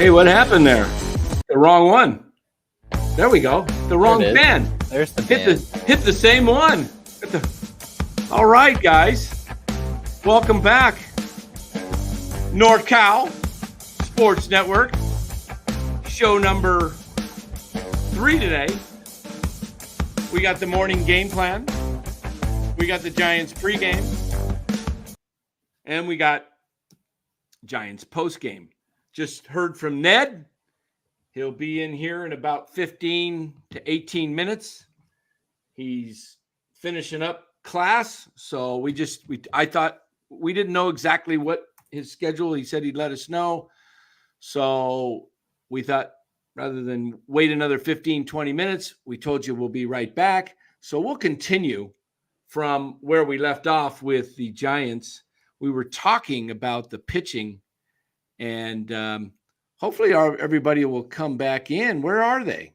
Hey, what happened there? The wrong one. There we go. The wrong band. There's the band. Hit the same one. All right, guys. Welcome back. NorCal Sports Network. Show number 3 today. We got the morning game plan. We got the Giants pregame. And we got Giants postgame. Just heard from Ned. He'll be in here in about 15 to 18 minutes. He's finishing up class. So I thought we didn't know exactly what his schedule. He said he'd let us know. So we thought rather than wait another 15, 20 minutes, we told you we'll be right back. So we'll continue from where we left off with the Giants. We were talking about the pitching, and hopefully everybody will come back in. Where are they?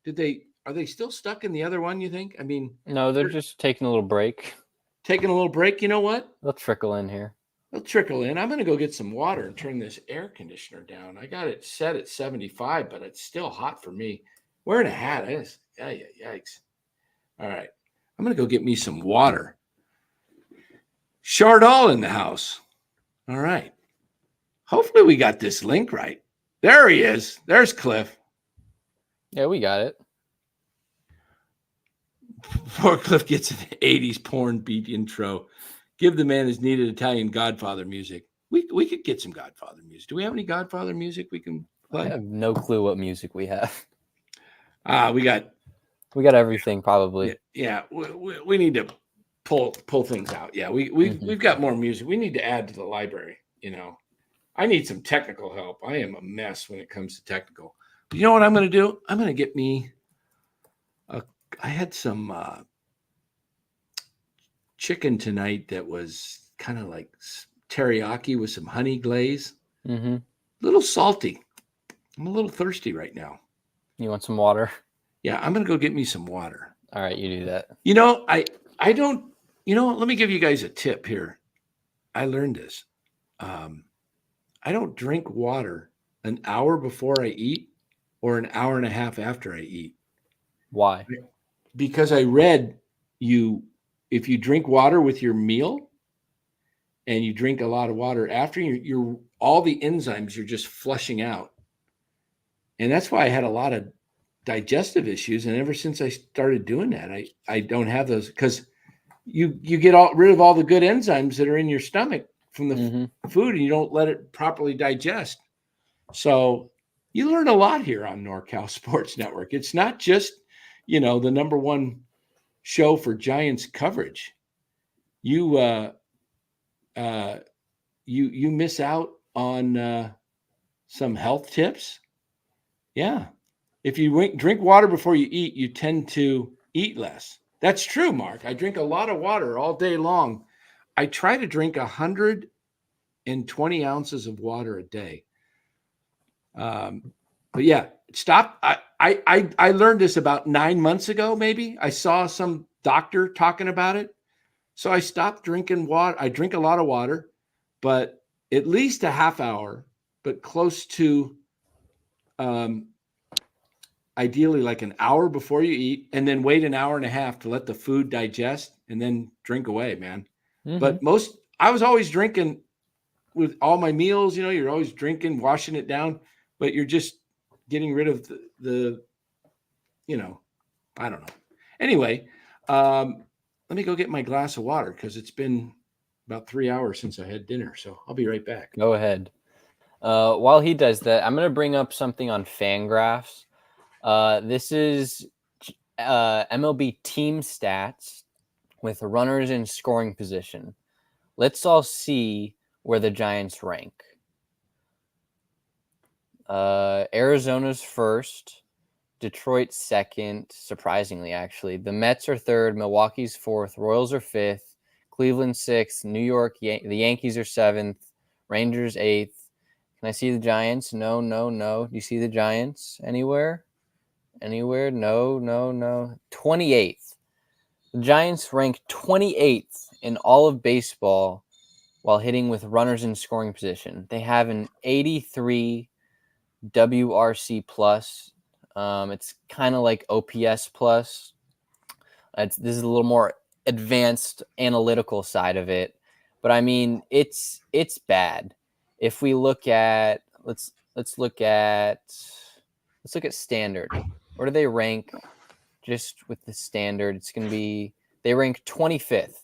Are they still stuck in the other one, you think? I mean, no, they're just taking a little break. Taking a little break. You know what? They'll trickle in here. They'll trickle in. I'm going to go get some water and turn this air conditioner down. I got it set at 75, but it's still hot for me. Wearing a hat. Yikes. All right. I'm going to go get me some water. Chardall in the house. All right. Hopefully we got this link right. There he is. There's Cliff. Yeah, we got it. Before Cliff gets an 80s porn beat intro, give the man his needed Italian Godfather music. We could get some Godfather music. Do we have any Godfather music we can play? I have no clue what music we have. We got everything probably. Yeah, we need to pull things out. Yeah, we've got more music. We need to add to the library. You know, I need some technical help. I am a mess when it comes to technical. But you know what I'm going to do? I'm going to get me I had some chicken tonight that was kind of like teriyaki with some honey glaze. Mm-hmm. A little salty. I'm a little thirsty right now. You want some water? Yeah, I'm going to go get me some water. All right, you do that. You know, I don't, you know, let me give you guys a tip here. I learned this. I don't drink water an hour before I eat or an hour and a half after I eat. Why? Because I read if you drink water with your meal and you drink a lot of water after, you're all the enzymes you're just flushing out. And that's why I had a lot of digestive issues. And ever since I started doing that, I don't have those, because you get rid of all the good enzymes that are in your stomach from the food, and you don't let it properly digest. So you learn a lot here on NorCal Sports Network. It's not just, the number one show for Giants coverage. You miss out on some health tips. Yeah. If you drink water before you eat, you tend to eat less. That's true, Mark. I drink a lot of water all day long. I try to drink 120 ounces of water a day. But yeah, stop. I learned this about 9 months ago, maybe. I saw some doctor talking about it. So I stopped drinking water. I drink a lot of water, but at least a half hour, but close to ideally like an hour before you eat, and then wait an hour and a half to let the food digest and then drink away, man. But I was always drinking with all my meals, you're always drinking, washing it down, but you're just getting rid of the I don't know. Anyway, let me go get my glass of water, because it's been about 3 hours since I had dinner. So I'll be right back. Go ahead. While he does that, I'm going to bring up something on Fangraphs. This is MLB team stats with runners in scoring position. Let's all see where the Giants rank. Arizona's first, Detroit second, surprisingly, actually. The Mets are third, Milwaukee's fourth, Royals are fifth, Cleveland sixth, New York, the Yankees are seventh, Rangers eighth. Can I see the Giants? No. Do you see the Giants anywhere? Anywhere? No. 28th. The Giants rank 28th in all of baseball while hitting with runners in scoring position. They have an 83 WRC plus. It's kind of like OPS plus. This is a little more advanced analytical side of it, but I mean it's bad. If we look at let's look at standard. Where do they rank? Just with the standard, it's going to be they rank 25th.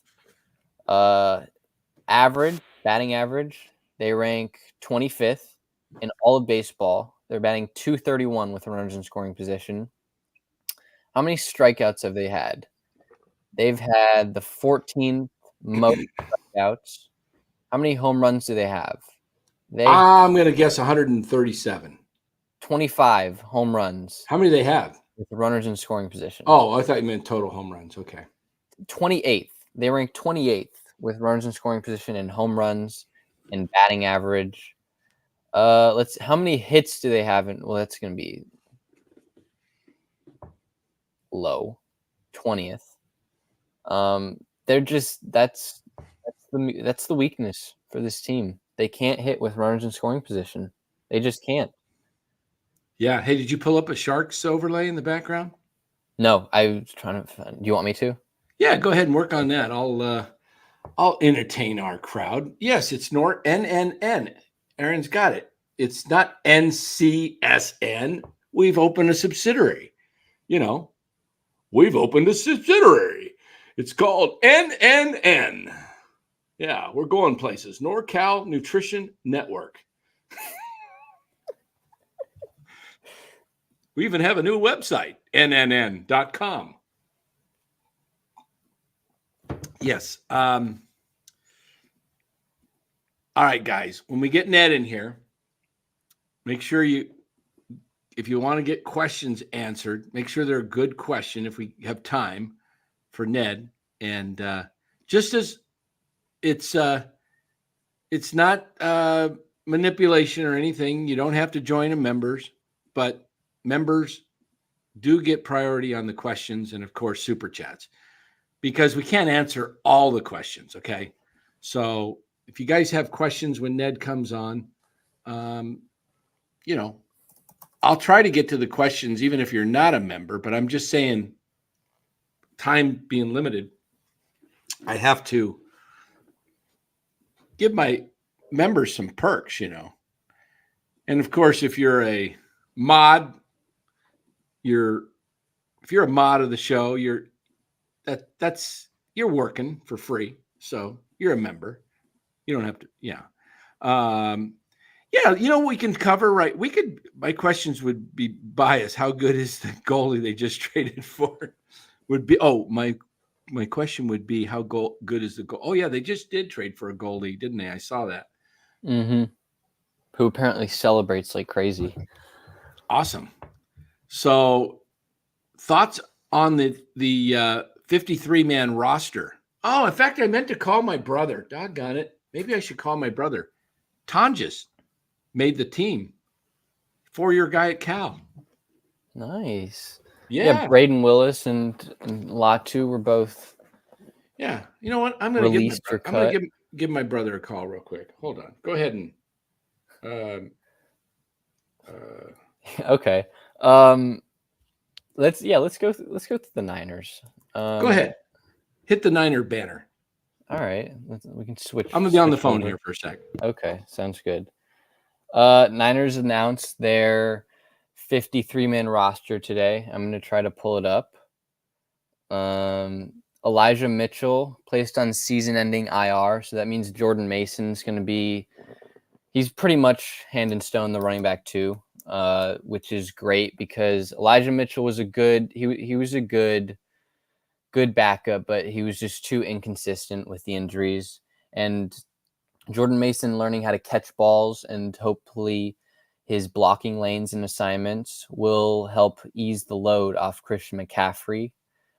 Average batting average, they rank 25th in all of baseball. They're batting 231 with runners in scoring position. How many strikeouts have they had? They've had the 14th most strikeouts. How many home runs do they have? I'm going to guess 137. 25 home runs How many do they have? with runners in scoring position. Oh, I thought you meant total home runs. Okay. 28th. They rank 28th with runners in scoring position and home runs and batting average. How many hits do they have? Well, that's going to be low, 20th. They're just that's the weakness for this team. They can't hit with runners in scoring position. They just can't. Yeah. Hey, did you pull up a Sharks overlay in the background? No, I was trying to. Do you want me to? Yeah, go ahead and work on that. I'll entertain our crowd. Yes, it's NNN. Aaron's got it. It's not NCSN. We've opened a subsidiary. We've opened a subsidiary. It's called NNN. Yeah, we're going places. NorCal Nutrition Network. We even have a new website, nnn.com. Yes. All right, guys. When we get Ned in here, make sure if you want to get questions answered, make sure they're a good question if we have time for Ned. And just as it's not manipulation or anything, you don't have to join as members, but members do get priority on the questions and, of course, super chats, because we can't answer all the questions. Okay. So if you guys have questions when Ned comes on, I'll try to get to the questions, even if you're not a member, but I'm just saying, time being limited, I have to give my members some perks, And of course, if you're a mod, if you're a mod of the show, you're working for free. So you're a member. You don't have to. Yeah. We can cover, right? My questions would be biased. How good is the goalie they just traded for? My question would be, how good is the goal? Oh yeah, they just did trade for a goalie, didn't they? I saw that. Mm-hmm. Who apparently celebrates like crazy. Awesome. So, thoughts on the 53-man roster? Oh, in fact, I meant to call my brother. Doggone it. Maybe I should call my brother. Tonjes made the team. 4-year guy at Cal. Nice. Yeah. Braden Willis and Latu were both. Yeah. You know what? I'm going to give my brother a call real quick. Hold on. Go ahead and. Okay. Let's go to the Niners. Go ahead. Hit the Niner banner. All right. We can switch. I'm going to be on the phone here for a sec. Okay. Sounds good. Niners announced their 53-man roster today. I'm going to try to pull it up. Elijah Mitchell placed on season-ending IR, so that means Jordan Mason's going to be. He's pretty much hand in stone the running back too, which is great because Elijah Mitchell was he was a good backup, but he was just too inconsistent with the injuries. And Jordan Mason learning how to catch balls and hopefully his blocking lanes and assignments will help ease the load off Christian McCaffrey,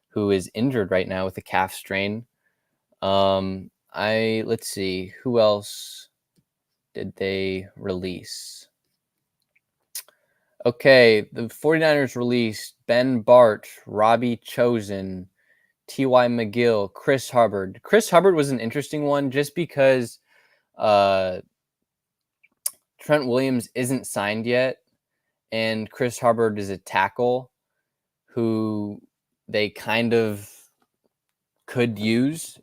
who is injured right now with a calf strain. Let's see, who else did they release? Okay, the 49ers released Ben Bart, Robbie Chosen, T.Y. McGill, Chris Hubbard. Chris Hubbard was an interesting one just because Trent Williams isn't signed yet. and Chris Hubbard is a tackle who they kind of could use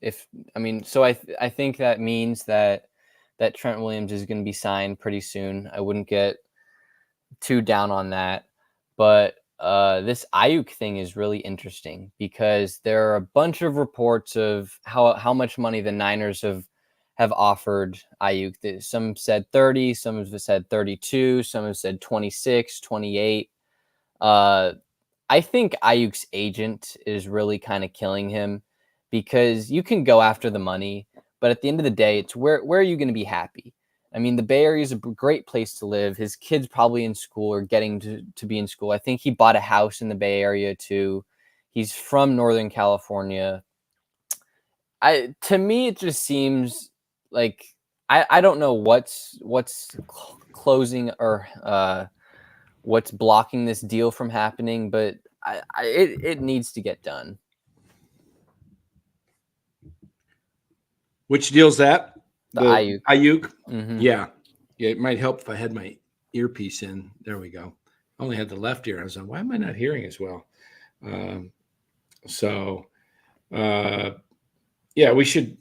so I think that means that Trent Williams is going to be signed pretty soon. I wouldn't get too down on that, but this Ayuk thing is really interesting because there are a bunch of reports of how much money the Niners have offered Ayuk. Some said 30, some have said 32, some have said 26, 28. I think Ayuk's agent is really kind of killing him because you can go after the money, but at the end of the day, it's where are you going to be happy? I mean, the Bay Area is a great place to live. His kid's probably in school or getting to be in school. I think he bought a house in the Bay Area too. He's from Northern California. To me, it just seems like I don't know what's closing or what's blocking this deal from happening, but it needs to get done. Which deal's that? The Ayuk. Ayuk? Mm-hmm. Yeah. It might help if I had my earpiece in. There we go. I only had the left ear. I was like, why am I not hearing as well? Yeah, we should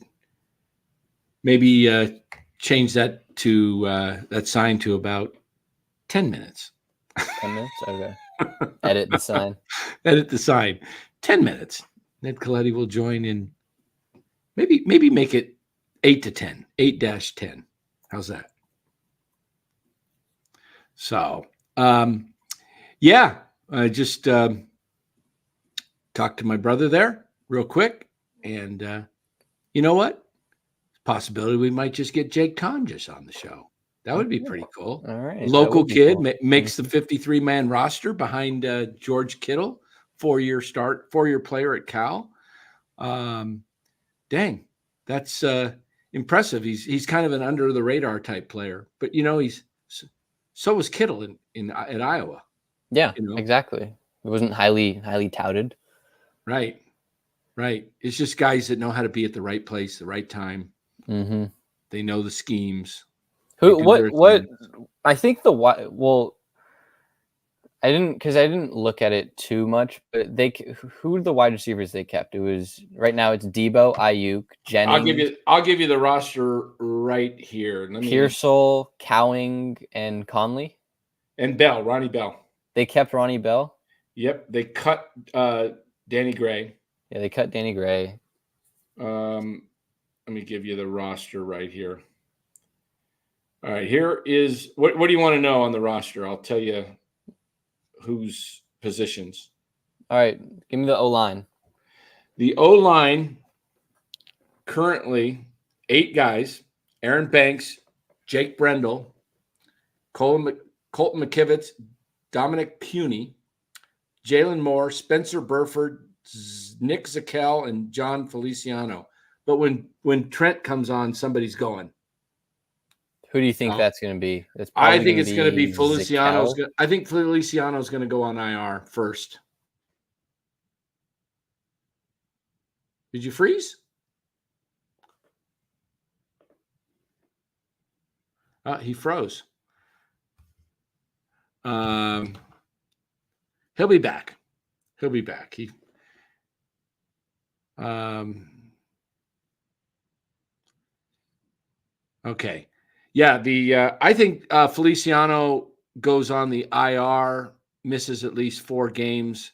maybe change that to that sign to about 10 minutes. 10 minutes? Okay. Edit the sign. Edit the sign. 10 minutes. Ned Colletti will join in. Maybe make it 8 to 10. 8-10. How's that? So, yeah, I just talked to my brother there real quick. And you know what? Possibility we might just get Jake Tonjes on the show. That would be pretty cool. All right. Local kid cool. Makes the 53-man roster behind George Kittle, 4-year player at Cal. Dang, that's impressive. He's kind of an under the radar type player, but so was Kittle at Iowa. Yeah, exactly. It wasn't highly touted. Right. It's just guys that know how to be at the right place, the right time. Mm-hmm. They know the schemes. What I think I didn't look at it too much, but who are the wide receivers they kept? It was right now it's Debo, Ayuk, Jennings. I'll give you the roster right here. Pearsall, Cowing, and Conley. And Bell, Ronnie Bell. They kept Ronnie Bell? Yep. They cut Danny Gray. Yeah, they cut Danny Gray. Let me give you the roster right here. All right, here is what do you want to know on the roster? I'll tell you whose positions. All right, give me the O-line. The O-line currently 8 guys: Aaron Banks, Jake Brendel, Colton McKivitz, Dominic Puny, Jalen Moore, Spencer Burford, Nick Zakel, and John Feliciano. But when Trent comes on, somebody's going. Who do you think that's going to be? I think it's going to be Feliciano. I think Feliciano is going to go on IR first. Did you freeze? He froze. He'll be back. Okay. Yeah, I think Feliciano goes on the IR, misses at least 4 games,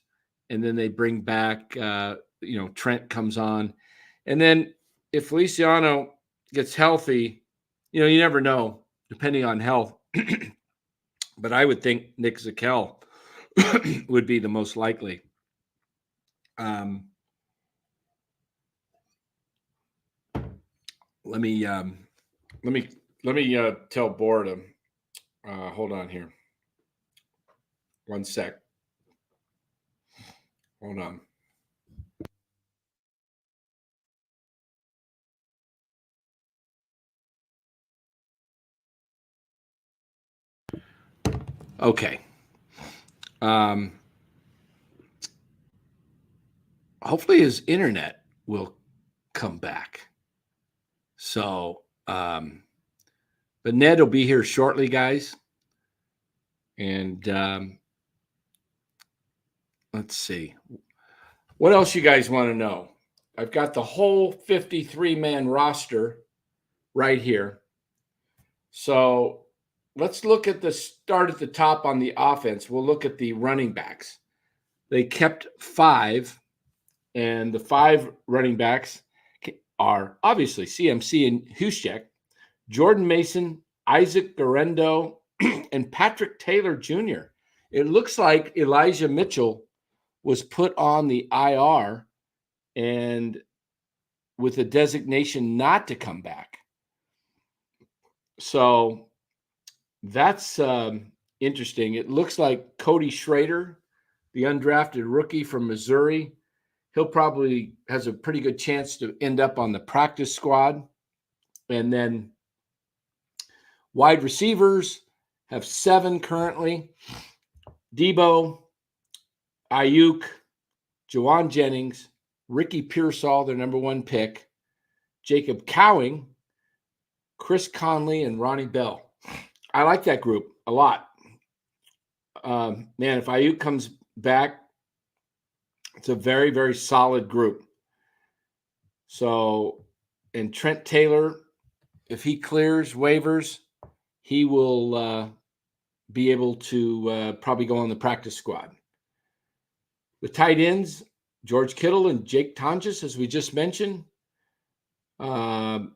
and then they bring back Trent comes on. And then if Feliciano gets healthy, you never know, depending on health. But I would think Nick Zakel would be the most likely. Let me tell Boredom. Hold on here. 1 sec. Hold on. Okay. Hopefully his internet will come back. So, but Ned will be here shortly, guys. And let's see. What else you guys want to know? I've got the whole 53-man roster right here. So let's look at the start at the top on the offense. We'll look at the running backs. They kept 5, and the 5 running backs are obviously CMC and Juszczyk, Jordan Mason, Isaac Guerrero, and Patrick Taylor Jr. It looks like Elijah Mitchell was put on the IR and with a designation not to come back. So that's interesting. It looks like Cody Schrader, the undrafted rookie from Missouri, he'll probably has a pretty good chance to end up on the practice squad. And then wide receivers have 7 currently. Debo, Ayuk, Jawan Jennings, Ricky Pearsall, their number 1 pick, Jacob Cowing, Chris Conley, and Ronnie Bell. I like that group a lot. Man, if Ayuk comes back, it's a very, very solid group. So, and Trent Taylor, if he clears waivers, he will be able to probably go on the practice squad. The tight ends, George Kittle and Jake Tonjes, as we just mentioned. And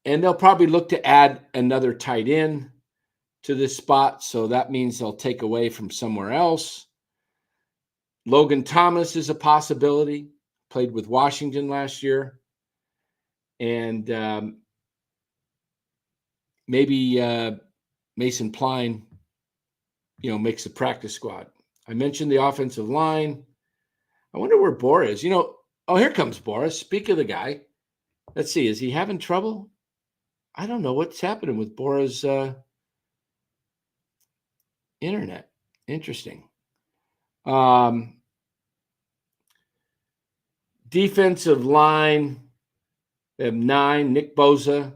they'll probably look to add another tight end to this spot. So that means they'll take away from somewhere else. Logan Thomas is a possibility. Played with Washington last year. And maybe Mason Pline, makes the practice squad. I mentioned the offensive line. I wonder where Bora is. Oh, here comes Boris. Speak of the guy. Let's see. Is he having trouble? I don't know what's happening with Bora's internet. Interesting. Defensive line, they have 9. Nick Bosa,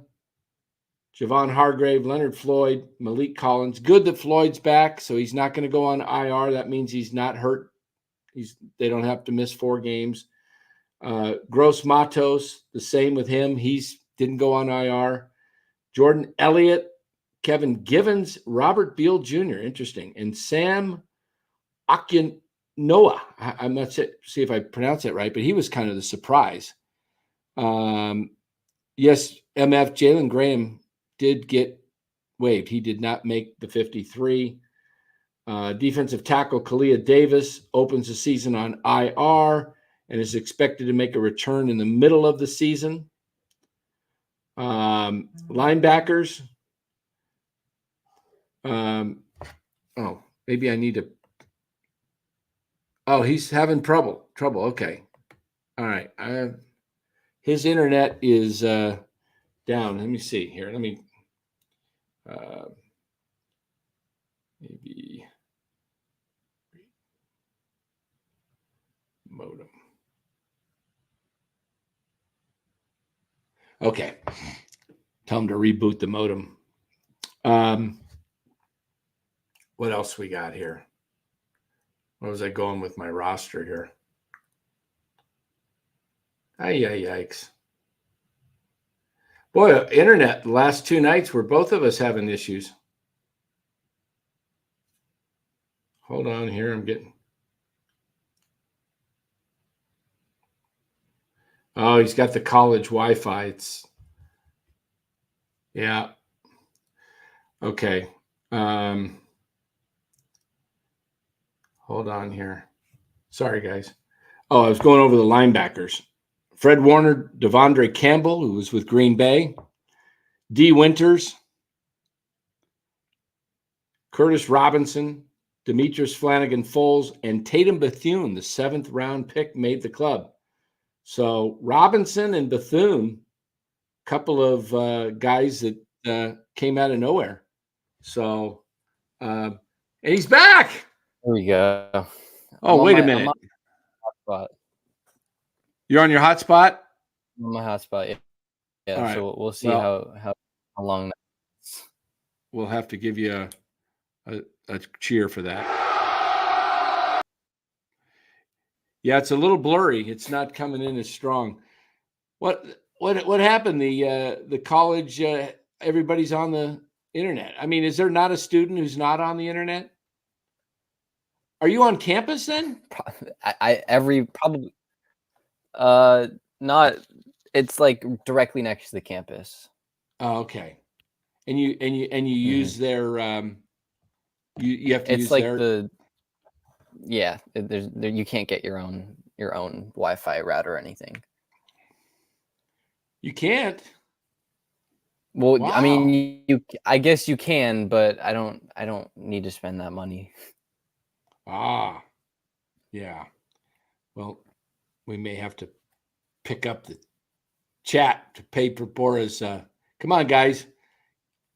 Javon Hargrave, Leonard Floyd, Malik Collins. Good that Floyd's back, so he's not going to go on IR. That means he's not hurt. They don't have to miss 4 games. Gross Matos, the same with him. He's didn't go on IR. Jordan Elliott, Kevin Givens, Robert Beal Jr. Interesting. And Sam Akinoa. I'm not sure, see if I pronounce that right, but he was kind of the surprise. Yes, MF Jalen Graham did get waived. He did not make the 53. Defensive tackle Kalia Davis opens the season on IR and is expected to make a return in the middle of the season. Linebackers. Maybe I need to. Oh, he's having trouble. Okay. All right. His internet is down. Let me see here. Let me maybe modem. Okay. Tell him to reboot the modem. What else we got here? Where was I going with my roster here? Yikes. Boy, internet, the last 2 nights were both of us having issues. Hold on here. I'm getting. Oh, he's got the college Wi-Fi. Yeah. Okay. Hold on here. Sorry, guys. Oh, I was going over the linebackers. Fred Warner, Devondre Campbell, who was with Green Bay. D. Winters. Curtis Robinson. Demetrius Flanagan-Foles. And Tatum Bethune, the 7th round pick, made the club. So Robinson and Bethune, a couple of guys that came out of nowhere. So, and he's back. There we go. Oh, wait a minute. You're on your hotspot? I'm on my hotspot, yeah. All right. So we'll see how long that is. We'll have to give you a cheer for that. Yeah, it's a little blurry. It's not coming in as strong. What happened? The college, everybody's on the internet. I mean, is there not a student who's not on the internet? Are you on campus then? Probably not. It's like directly next to the campus. Oh, okay. And you use their you have to It's use like their you can't get your own Wi-Fi router or anything. You can't. Well, I Wow. mean, I guess you can, but I don't need to spend that money. Ah, yeah. Well, we may have to pick up the chat to pay for Bora's. Come on, guys,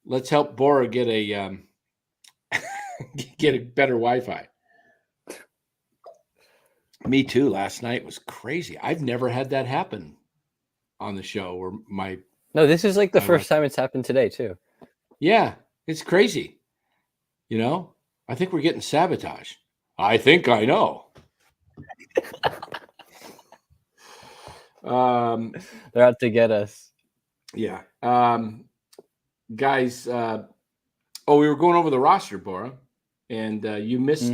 let's help Bora get a get a better Wi-Fi. Me too. Last night was crazy. I've never had that happen on the show. Where No, this is like the first time it's happened today too. Yeah, it's crazy. You know, I think we're getting sabotaged. I think I know. They're out to get us. Yeah. Guys, we were going over the roster, Bora, and you missed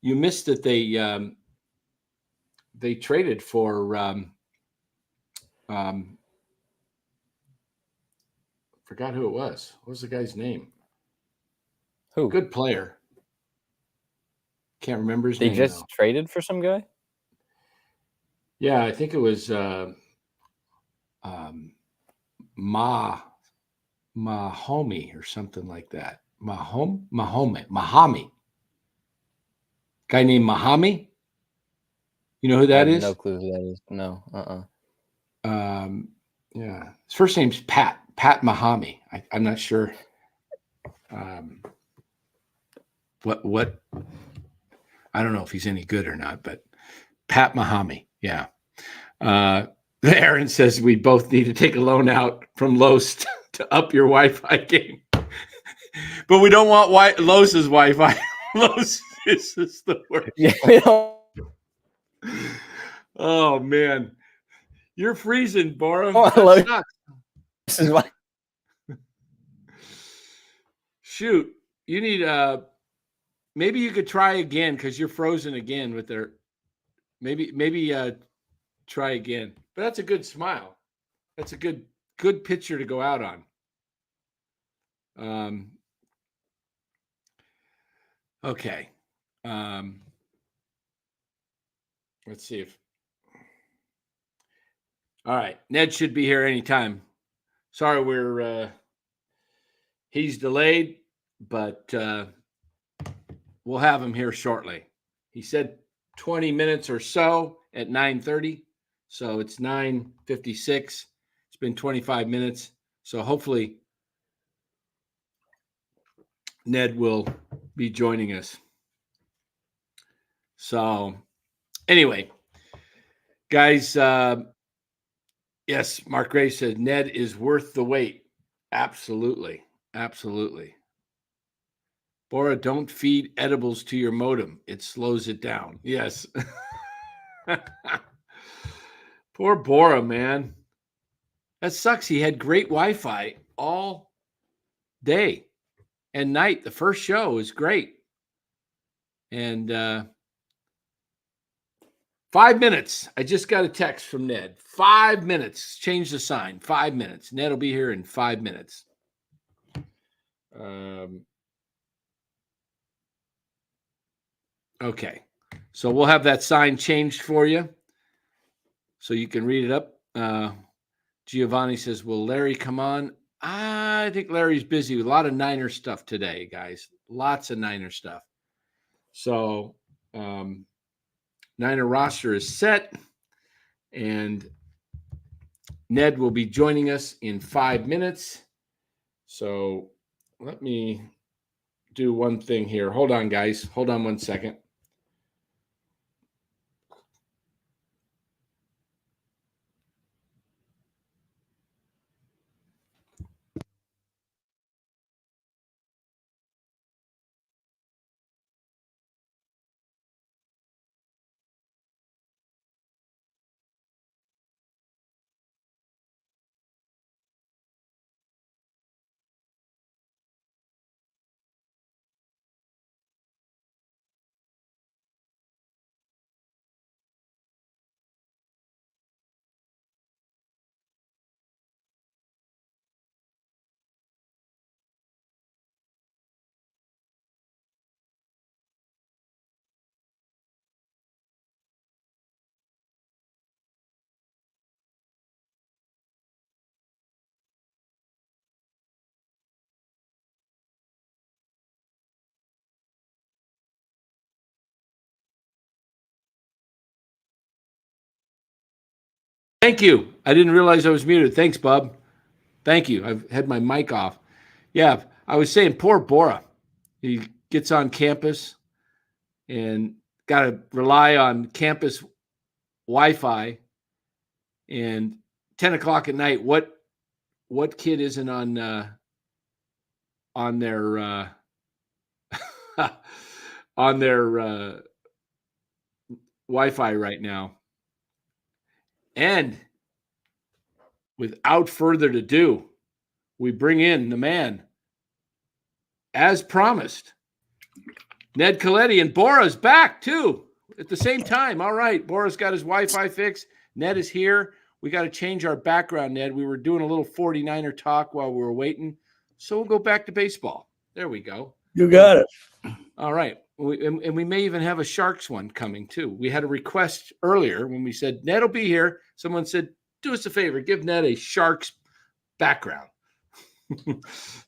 you missed that they traded for forgot who it was. What was the guy's name? Who? Good player. Can't remember his name. They just traded for some guy? Yeah, I think it was Mahomey or something like that. Mahami. Guy named Mahami. You know who that is? No clue who that is. No. Yeah. His first name's Pat Mahami. I'm not sure. What I don't know if he's any good or not, but Pat Mahami. Yeah. Aaron says we both need to take a loan out from Los to up your Wi-Fi game. But we don't want Los's Wi-Fi. Los is just the worst. Yeah, we don't. Oh, man. You're freezing, Bora. Oh, that sucks. This is why. Shoot. You need maybe you could try again because you're frozen again with their maybe try again. But that's a good smile. That's a good picture to go out on. Okay. Let's see if. All right, Ned should be here anytime. Sorry, he's delayed, but we'll have him here shortly. He said 20 minutes or so at 9:30, so it's 9:56. It's been 25 minutes, so hopefully Ned will be joining us. So anyway, guys, yes, Mark Gray said Ned is worth the wait. Absolutely. Absolutely. Bora, don't feed edibles to your modem. It slows it down. Yes. Poor Bora, man. That sucks. He had great Wi-Fi all day and night. The first show was great. And 5 minutes. I just got a text from Ned. 5 minutes. Change the sign. 5 minutes. Ned will be here in 5 minutes. Okay. So we'll have that sign changed for you so you can read it up. Giovanni says, will Larry come on? I think Larry's busy with a lot of Niner stuff today, guys. Lots of Niner stuff. So Niner roster is set, and Ned will be joining us in 5 minutes. So let me do one thing here. Hold on, guys. Hold on 1 second. Thank you. I didn't realize I was muted. Thanks, Bub. Thank you. I've had my mic off. Yeah, I was saying poor Bora. He gets on campus and got to rely on campus Wi-Fi. And 10 o'clock at night, what kid isn't on their on their Wi-Fi right now? And without further ado, we bring in the man, as promised, Ned Colletti, and Bora's back too at the same time. All right, Bora's got his Wi-Fi fixed. Ned is here. We got to change our background, Ned. We were doing a little 49er talk while we were waiting, so we'll go back to baseball. There we go. You got it. All right. And we may even have a Sharks one coming too. We had a request earlier when we said Ned will be here. Someone said, do us a favor, give Ned a Sharks background.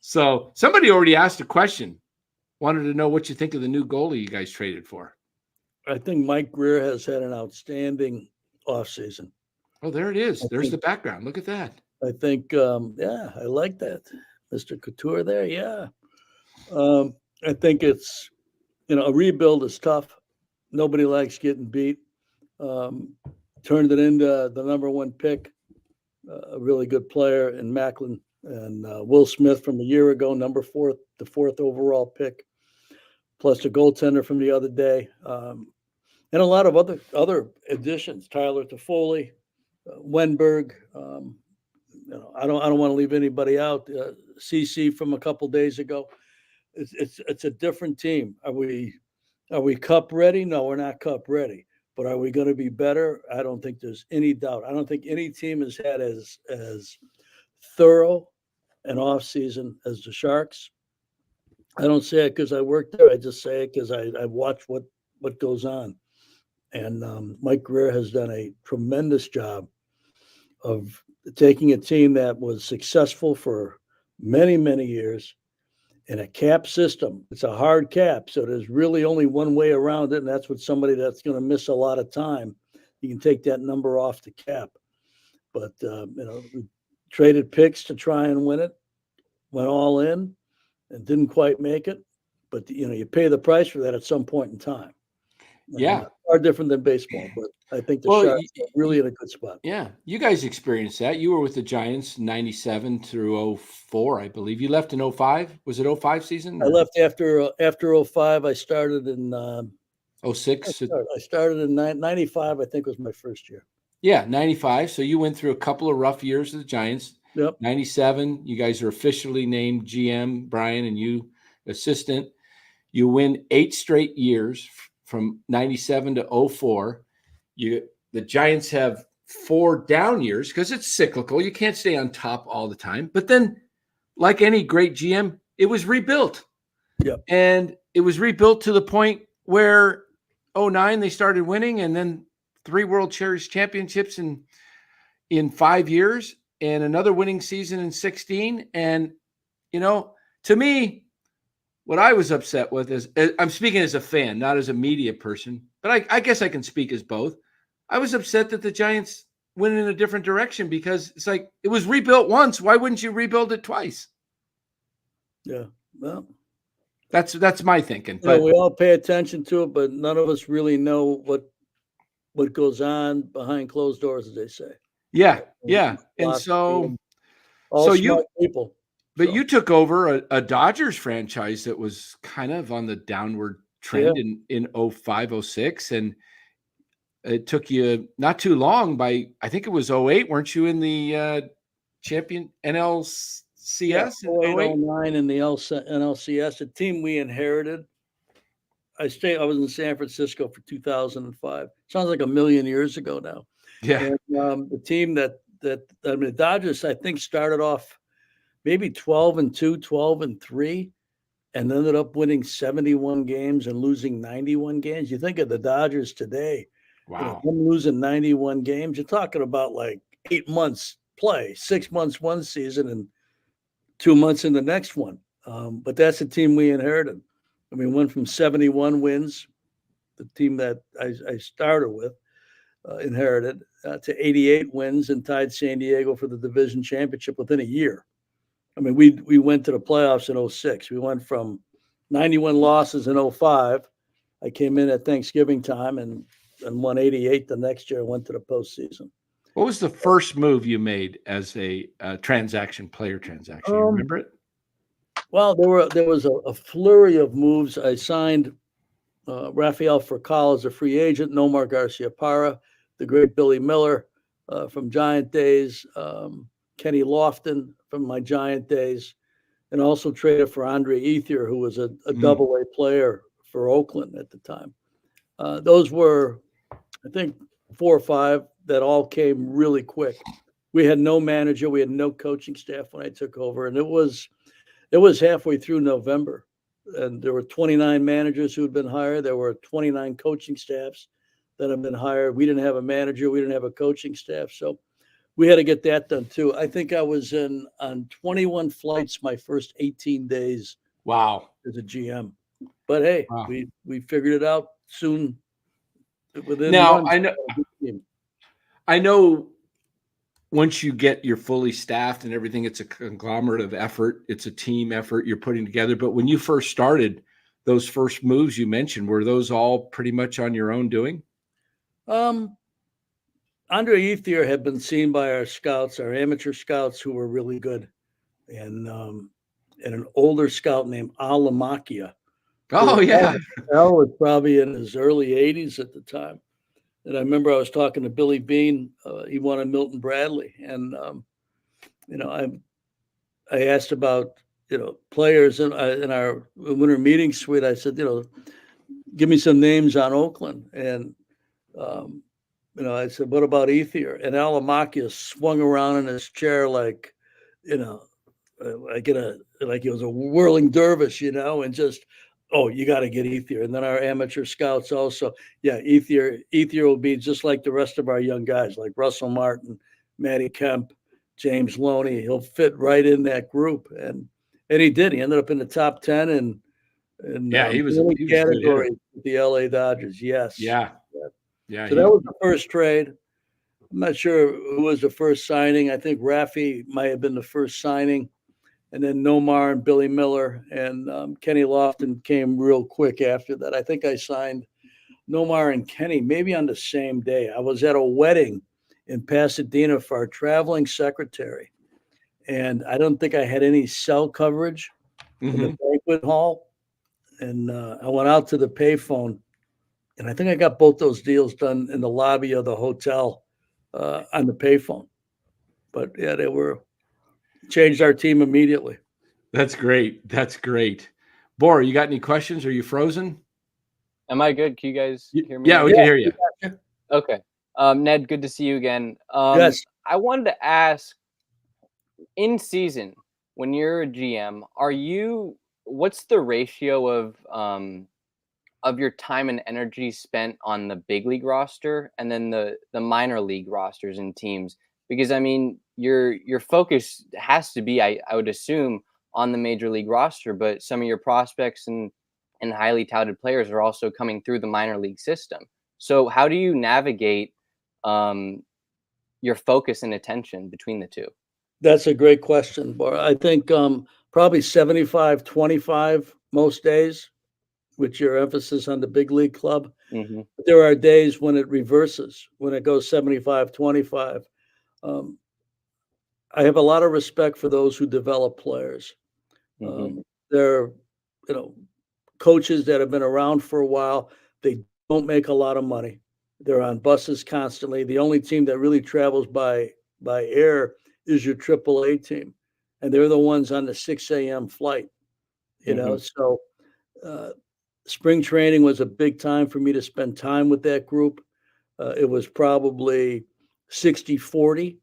So somebody already asked a question. Wanted to know what you think of the new goalie you guys traded for. I think Mike Greer has had an outstanding offseason. Oh, there it is. There's the background. Look at that. I think, I like that. Mr. Couture there, yeah. I think it's, a rebuild is tough. Nobody likes getting beat. Turned it into the number one pick, a really good player in Macklin, and Will Smith from a year ago, the fourth overall pick, plus the goaltender from the other day, and a lot of other additions. Tyler Toffoli, Wenberg. I don't want to leave anybody out. CC from a couple days ago. It's a different team. Are we cup ready? No, we're not cup ready. But are we going to be better? I don't think there's any doubt. I don't think any team has had as thorough an offseason as the Sharks. I don't say it because I worked there. I just say it because I watch what goes on. And Mike Greer has done a tremendous job of taking a team that was successful for many, many years in a cap system. It's a hard cap, so there's really only one way around it, and that's with somebody that's going to miss a lot of time. You can take that number off the cap. But, we traded picks to try and win it, went all in, and didn't quite make it. But, you pay the price for that at some point in time. Yeah. Far different than baseball, but I think the Sharks are really in a good spot. Yeah. You guys experienced that. You were with the Giants 97 through 04, I believe. You left in 05. Was it 05 season? I left after 05. I started in 06. I started in 95, I think was my first year. Yeah, 95. So you went through a couple of rough years of the Giants. Yep. 97, you guys are officially named GM, Brian, and you assistant. You win 8 straight years from 97 to 04. The Giants have 4 down years because it's cyclical. You can't stay on top all the time. But then, like any great GM, it was rebuilt. Yep. And it was rebuilt to the point where 09 they started winning, and then 3 World Series championships in 5 years, and another winning season in 16. And, to me, what I was upset with is, I'm speaking as a fan, not as a media person, but I guess I can speak as both. I was upset that the Giants went in a different direction because it's like it was rebuilt once. Why wouldn't you rebuild it twice? Yeah, well, that's my thinking. But we all pay attention to it, but none of us really know what goes on behind closed doors, as they say. Yeah. And so smart people. But you took over a Dodgers franchise that was kind of on the downward trend in 05, 06. And it took you not too long I think it was 08. Weren't you in the champion NLCS? 08, 09 in the NLCS, a team we inherited. I was in San Francisco for 2005. Sounds like a million years ago now. Yeah. And the team the Dodgers, I think, started off maybe 12-2, 12-3, and ended up winning 71 games and losing 91 games. You think of the Dodgers today, wow, them losing 91 games, you're talking about like 8 months play, 6 months one season and 2 months in the next one. But that's the team we inherited. I mean, went from 71 wins, the team that I started with, inherited to 88 wins and tied San Diego for the division championship within a year. I mean, we went to the playoffs in 06. We went from 91 losses in 05. I came in at Thanksgiving time and won 88 the next year and went to the postseason. What was the first move you made as a player transaction? You remember it? Well, there was a flurry of moves. I signed Rafael Furcal as a free agent, Nomar Garciaparra, the great Billy Miller from Giant days, Kenny Lofton from my Giant days, and also traded for Andre Ethier, who was a double-A player for Oakland at the time. Those were, I think, 4 or 5 that all came really quick. We had no manager. We had no coaching staff when I took over, and it was halfway through November, and there were 29 managers who had been hired. There were 29 coaching staffs that have been hired. We didn't have a manager. We didn't have a coaching staff, so we had to get that done too. I think I was on 21 flights my first 18 days. Wow. As a GM, but hey, wow. we figured it out soon. Within now, I know. Once you get you're fully staffed and everything, it's a conglomerate of effort. It's a team effort you're putting together. But when you first started, those first moves you mentioned, were those all pretty much on your own doing? Andre Ethier had been seen by our scouts, our amateur scouts, who were really good, and an older scout named Al Lamakia. Oh, yeah. Al was probably in his early 80s at the time. And I remember I was talking to Billy Bean. He wanted Milton Bradley. And, I asked about, players in our winter meeting suite. I said, give me some names on Oakland. And, I said, what about Ethier? And Al Lamakia swung around in his chair like he was a whirling dervish, and just, oh, you got to get Ethier. And then our amateur scouts also, Ethier will be just like the rest of our young guys, like Russell Martin, Matty Kemp, James Loney. He'll fit right in that group. And he did. He ended up in the top 10 and he was category with the LA Dodgers. Yes. Yeah. So that was the first trade. I'm not sure who was the first signing. I think Rafi might have been the first signing. And then Nomar and Billy Miller and Kenny Lofton came real quick after that. I think I signed Nomar and Kenny maybe on the same day. I was at a wedding in Pasadena for our traveling secretary. And I don't think I had any cell coverage in the banquet hall. And I went out to the payphone. And I think I got both those deals done in the lobby of the hotel on the payphone. But, yeah, they changed our team immediately. That's great. Bor, you got any questions? Are you frozen? Am I good? Can you guys hear me? Yeah, we can hear you. Okay. Ned, good to see you again. Yes. I wanted to ask, in season, when you're a GM, what's the ratio of your time and energy spent on the big league roster and then the minor league rosters and teams? Because I mean, your focus has to be, I would assume, on the major league roster, but some of your prospects and highly touted players are also coming through the minor league system. So how do you navigate your focus and attention between the two? That's a great question, Bar. I think probably 75-25 most days, with your emphasis on the big league club. Mm-hmm. But there are days when it reverses, when it goes 75-25. I have a lot of respect for those who develop players. They're, coaches that have been around for a while. They don't make a lot of money. They're on buses constantly. The only team that really travels by air is your AAA team, and they're the ones on the 6 a.m. flight. So spring training was a big time for me to spend time with that group. It was probably 60-40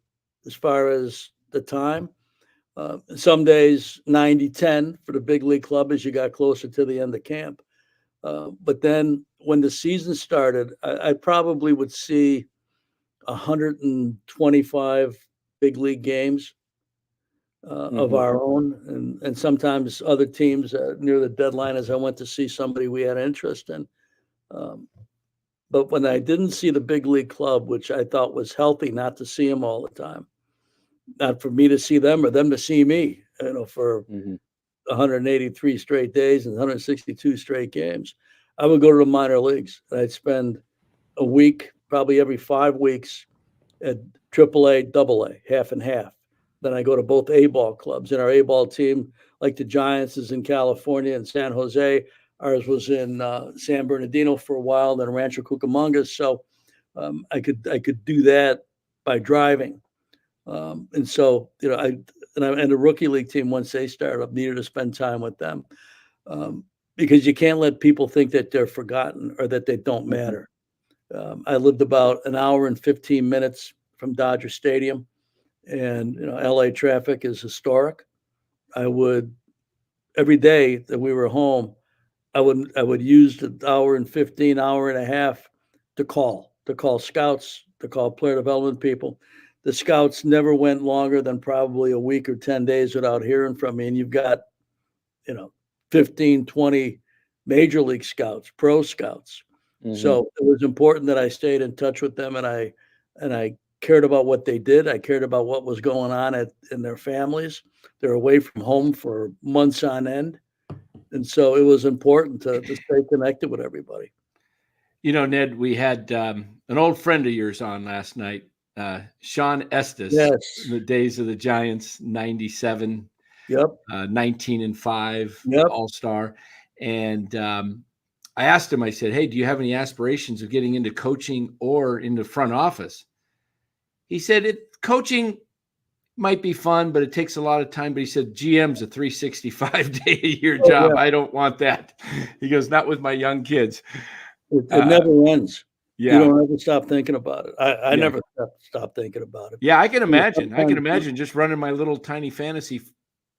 as far as the time. Some days 90-10 for the big league club as you got closer to the end of camp. But then when the season started, I probably would see 125 big league games of our own, and sometimes other teams near the deadline as I went to see somebody we had interest in. But when I didn't see the big league club, which I thought was healthy not to see them all the time, not for me to see them or them to see me, for Mm-hmm. 183 straight days and 162 straight games, I would go to the minor leagues. I'd spend a week, probably every 5 weeks, at AAA, AA, half and half. Then I go to both A-ball clubs. And our A-ball team, like the Giants, is in California and San Jose. Ours was in San Bernardino for a while, then Rancho Cucamonga. So I could do that by driving. And so, and the rookie league team, once they start up, needed to spend time with them, because you can't let people think that they're forgotten or that they don't matter. I lived about an hour and 15 minutes from Dodger Stadium, and LA traffic is historic. I would, every day that we were home, I would use the hour and 15, hour and a half to call scouts, to call player development people. The scouts never went longer than probably a week or 10 days without hearing from me. And you've got, 15, 20 major league scouts, pro scouts. Mm-hmm. So it was important that I stayed in touch with them, and I cared about what they did. I cared about what was going on in their families. They're away from home for months on end. And so it was important to stay connected with everybody. Ned, we had an old friend of yours on last night, Sean Estes. Yes. In the days of the Giants, 97. Yep. 19-5, Yep. All-Star. And I asked him, I said, hey, do you have any aspirations of getting into coaching or in the front office? He said, coaching might be fun, but it takes a lot of time. But he said, GM's a 365-day-a-year job. Yeah. I don't want that. He goes, not with my young kids. It never ends. Yeah. You don't ever stop thinking about it. I never stopped thinking about it. Yeah, I can imagine. I can imagine just running my little tiny fantasy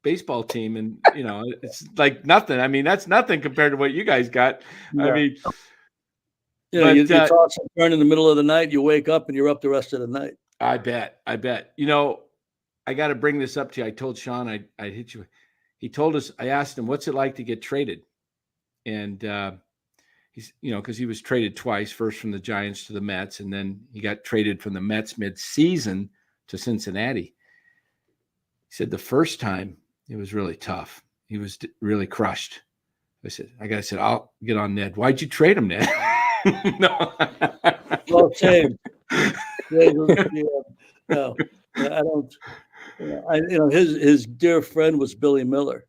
baseball team, and it's like nothing. I mean, that's nothing compared to what you guys got. Yeah. I mean, you toss and turn in the middle of the night, you wake up and you're up the rest of the night. I bet. I got to bring this up to you. I told Sean I'd hit you. He told us, I asked him, what's it like to get traded? And he's, because he was traded twice, first from the Giants to the Mets, and then he got traded from the Mets mid-season to Cincinnati. He said the first time it was really tough. He was really crushed. I said, I'll get on Ned. Why'd you trade him, Ned? No. Well, same. No, I don't. His dear friend was Billy Miller.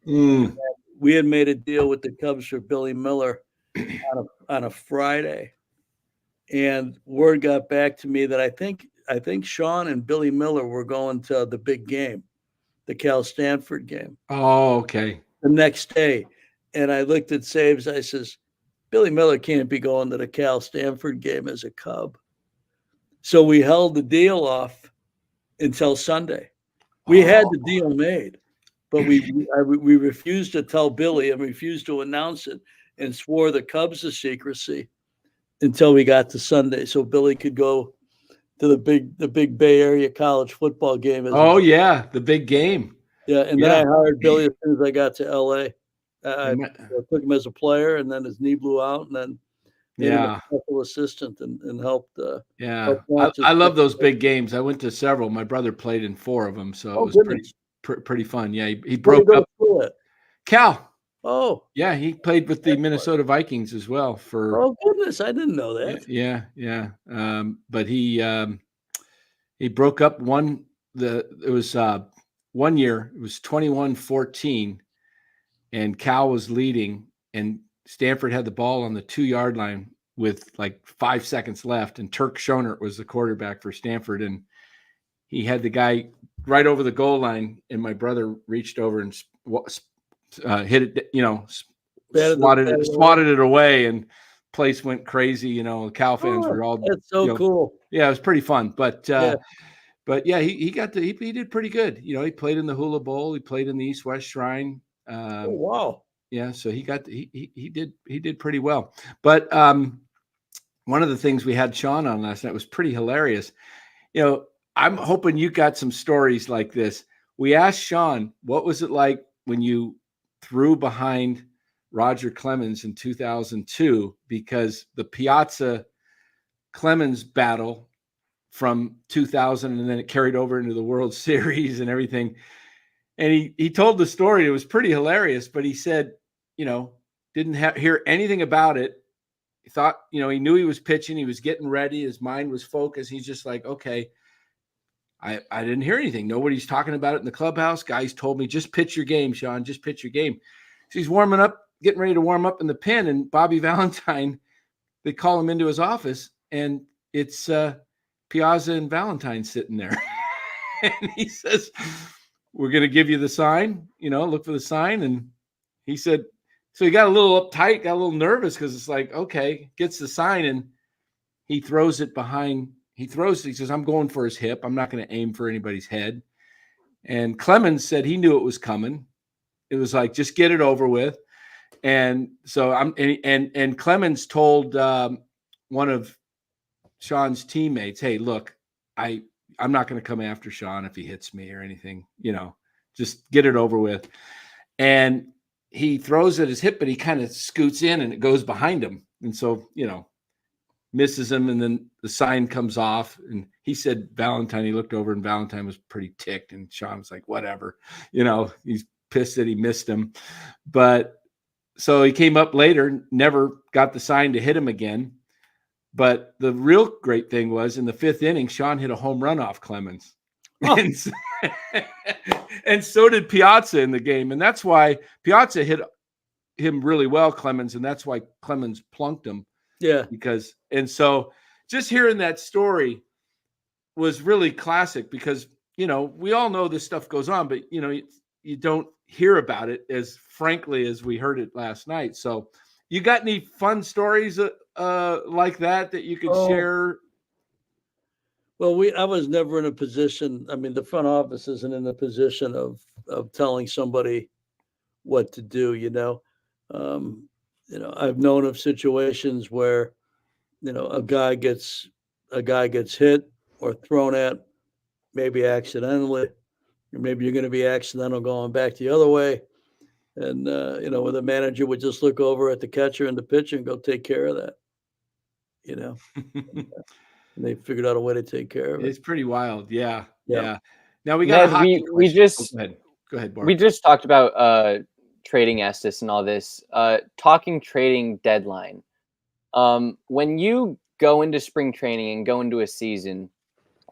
Mm. We had made a deal with the Cubs for Billy Miller on a Friday, and word got back to me that I think Sean and Billy Miller were going to the big game, the Cal Stanford game. Oh, okay. The next day, and I looked at Saves. I says, Billy Miller can't be going to the Cal Stanford game as a Cub. So we held the deal off until Sunday. We had the deal made, but we refused to tell Billy and refused to announce it, and swore the Cubs to secrecy until we got to Sunday, so Billy could go to the big Bay Area college football game. The big game. Yeah, and then I hired Billy as soon as I got to LA. I took him as a player, and then his knee blew out, and then made him a special assistant and helped. I love those big games. I went to several. My brother played in 4 of them, so it was pretty fun. Yeah, he broke up. Cal. Oh. Yeah, he played with the Minnesota Vikings as well for. Oh goodness, I didn't know that. Yeah. But he broke up one. It was 1 year. It was 21-14, and Cal was leading, and Stanford had the ball on the 2-yard line with like 5 seconds left, and Turk Schonert was the quarterback for Stanford, and he had the guy right over the goal line, and my brother reached over and hit it, swatted it away, and place went crazy. Cal fans were all. That's so cool. Yeah, it was pretty fun, but yeah, he did pretty good. He played in the Hula Bowl, he played in the East West Shrine. Oh wow. Yeah, so he did pretty well. But one of the things we had Sean on last night was pretty hilarious. I'm hoping you got some stories like this. We asked Sean, what was it like when you threw behind Roger Clemens in 2002 because the Piazza Clemens battle from 2000, and then it carried over into the World Series and everything. And he told the story. It was pretty hilarious, but he said, didn't hear anything about it. He thought, he knew he was pitching. He was getting ready. His mind was focused. He's just like, okay, I didn't hear anything. Nobody's talking about it in the clubhouse. Guys told me, just pitch your game, Sean. Just pitch your game. So he's warming up, getting ready to warm up in the pen. And Bobby Valentine, they call him into his office, and it's Piazza and Valentine sitting there. And he says, we're going to give you the sign, look for the sign. And he said, so he got a little uptight, got a little nervous because it's like, okay, gets the sign and he throws it behind. He says, I'm going for his hip. I'm not going to aim for anybody's head. And Clemens said he knew it was coming. It was like, just get it over with. And so and Clemens told one of Sean's teammates, hey, look, I'm not going to come after Sean if he hits me or anything, just get it over with. And he throws at his hip, but he kind of scoots in and it goes behind him. And so, misses him. And then the sign comes off. And he said, Valentine, he looked over and Valentine was pretty ticked. And Sean was like, whatever, he's pissed that he missed him. But so he came up later, never got the sign to hit him again. But the real great thing was in the 5th inning, Sean hit a home run off Clemens. Oh. And so did Piazza in the game. And that's why Piazza hit him really well, Clemens. And that's why Clemens plunked him. Yeah. And so just hearing that story was really classic because, we all know this stuff goes on, but, you don't hear about it as frankly as we heard it last night. So you got any fun stories like that you could share? Well, I was never in a position. I mean, the front office isn't in a position of telling somebody what to do. I've known of situations where, a guy gets hit or thrown at, maybe accidentally, or maybe you're going to be accidental going back the other way, and where the manager would just look over at the catcher and the pitcher and go take care of that. And they figured out a way to take care of it. It's pretty wild. Yeah. Yeah. Now we got a hockey question. Go ahead, Bart. We just talked about trading Estes and all this. Talking trading deadline. When you go into spring training and go into a season,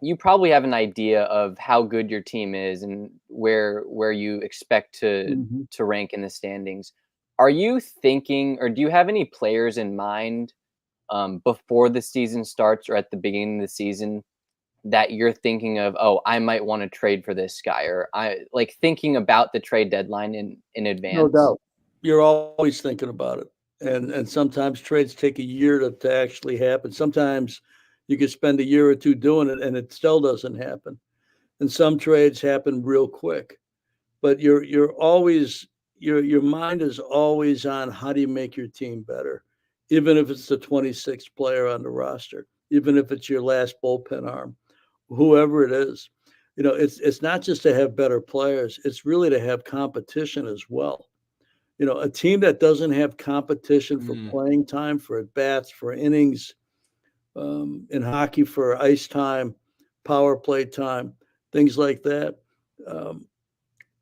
you probably have an idea of how good your team is and where you expect to rank in the standings. Are you thinking, or do you have any players in mind before the season starts or at the beginning of the season that you're thinking of, I might want to trade for this guy, or I like thinking about the trade deadline in advance? No doubt. You're always thinking about it. And sometimes trades take a year to actually happen. Sometimes you could spend a year or two doing it and it still doesn't happen. And some trades happen real quick. But you're always your mind is always on how do you make your team better, even if it's the 26th player on the roster, even if it's your last bullpen arm, whoever it is. It's not just to have better players, it's really to have competition as well. A team that doesn't have competition for playing time, for at-bats, for innings, in hockey for ice time, power play time, things like that,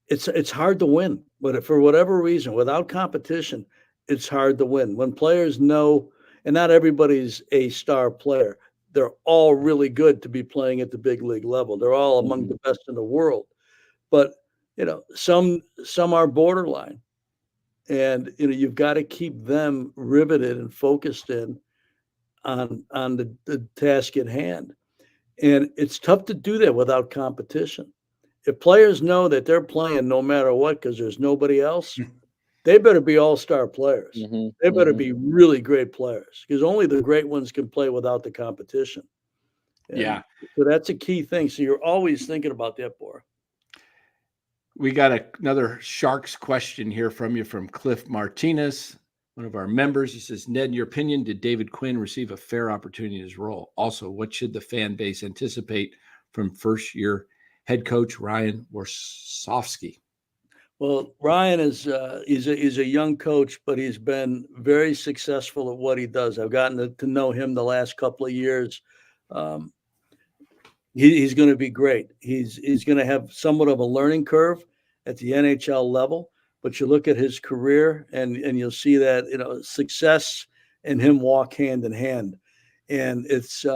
it's hard to win. But for whatever reason, without competition, it's hard to win. When players know, and not everybody's a star player, they're all really good to be playing at the big league level. They're all among the best in the world. But, some are borderline. And, you've got to keep them riveted and focused in on the task at hand. And it's tough to do that without competition. If players know that they're playing no matter what because there's nobody else, they better be all-star players. They better be really great players because only the great ones can play without the competition. And so that's a key thing. So you're always thinking about that, Bora. We got another Sharks question here from you from Cliff Martinez, one of our members. He says, Ned, in your opinion, did David Quinn receive a fair opportunity in his role? Also, what should the fan base anticipate from first-year head coach Ryan Warsofsky? Well, Ryan is he's a young coach, but he's been very successful at what he does. I've gotten to know him the last couple of years. Um, he's going to be great. He's going to have somewhat of a learning curve at the NHL level, but you look at his career and you'll see that success and him walk hand in hand, and it's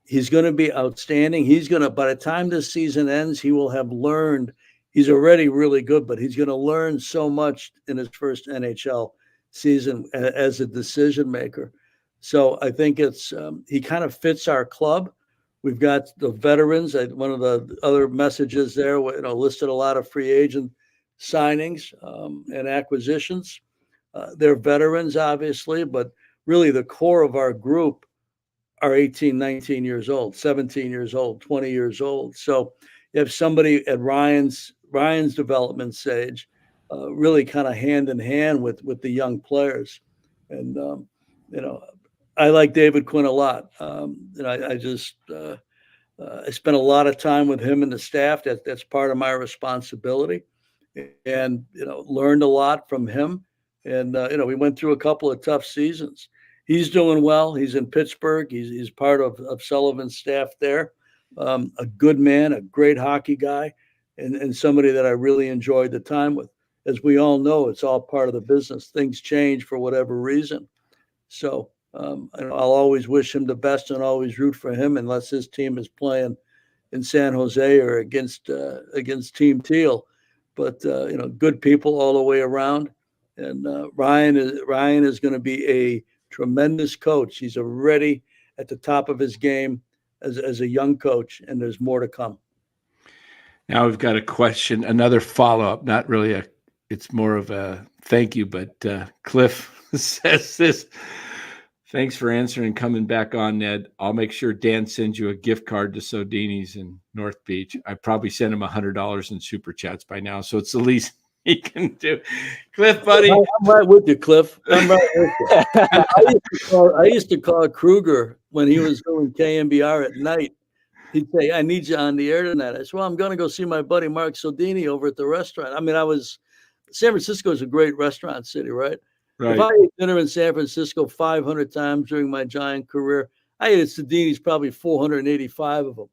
he's going to be outstanding. He's going to, by the time this season ends, he will have learned. He's already really good, but he's going to learn so much in his first NHL season as a decision maker. So I think he kind of fits our club. We've got the veterans. One of the other messages there, listed a lot of free agent signings and acquisitions. They're veterans, obviously, but really the core of our group are 18, 19 years old, 17 years old, 20 years old. So you have somebody at Ryan's development stage, really kind of hand in hand with the young players. And, I like David Quinn a lot. I spent a lot of time with him and the staff. That's part of my responsibility, and learned a lot from him. And we went through a couple of tough seasons. He's doing well. He's in Pittsburgh. He's part of Sullivan's staff there. A good man, a great hockey guy, and somebody that I really enjoyed the time with. As we all know, it's all part of the business. Things change for whatever reason. So I'll always wish him the best and always root for him unless his team is playing in San Jose or against Team Teal. But good people all the way around. And Ryan is going to be a tremendous coach. He's already at the top of his game as a young coach, and there's more to come. Now we've got a question, another follow-up, not really it's more of a thank you, but Cliff says this. Thanks for answering and coming back on, Ned. I'll make sure Dan sends you a gift card to Sodini's in North Beach. I probably sent him $100 in super chats by now, so it's the least he can do. Cliff, buddy. I'm right with you, Cliff. I'm right with you. I used to call Kruger when he was doing KMBR at night. He'd say, I need you on the air tonight. I said, well, I'm going to go see my buddy Mark Sodini over at the restaurant. I mean, San Francisco is a great restaurant city, right? Right. If I ate dinner in San Francisco 500 times during my Giant career, I ate at Sodini's probably 485 of them.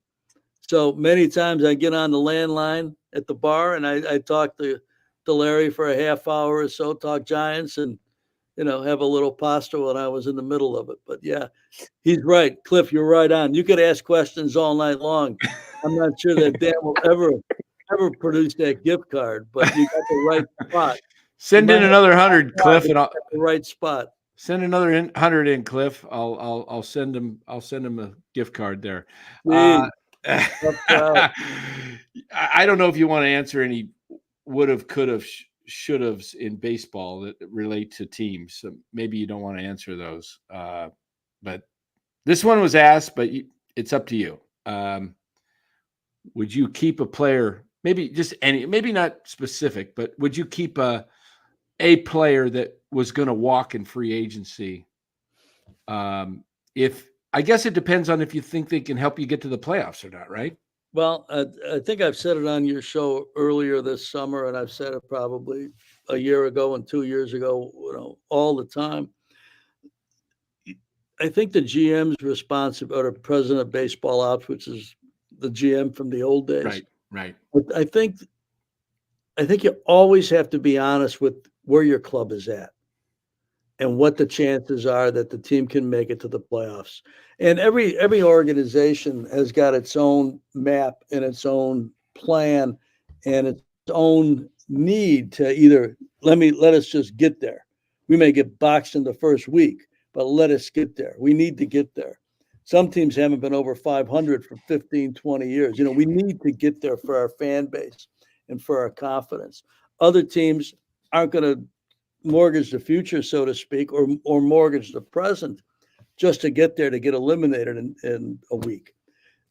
So many times I get on the landline at the bar and I talk to Larry for a half hour or so, talk Giants and, have a little pasta when I was in the middle of it. But yeah, he's right. Cliff, you're right on. You could ask questions all night long. I'm not sure that Dan will ever produce that gift card, but you got the right spot. Send in another 100, Cliff, and I'll the right spot. Send another 100 in, Cliff. I'll send him a gift card there. I don't know if you want to answer any would have, could have, should haves in baseball that relate to teams. So maybe you don't want to answer those. But this one was asked, but it's up to you. Would you keep a player? Maybe just any. Maybe not specific, but would you keep a player that was going to walk in free agency? If I guess it depends on if you think they can help you get to the playoffs or not, right? Well, I think I've said it on your show earlier this summer, and I've said it probably a year ago and 2 years ago, all the time. I think the GM's responsible, or the president of baseball ops, which is the GM from the old days. Right. I think you always have to be honest with where your club is at and what the chances are that the team can make it to the playoffs. And every organization has got its own map and its own plan and its own need to either let us just get there. We may get boxed in the first week, but let us get there. We need to get there. Some teams haven't been over 500 for 15, 20 years. We need to get there for our fan base and for our confidence. Other teams aren't going to mortgage the future, so to speak, or mortgage the present just to get there, to get eliminated in a week.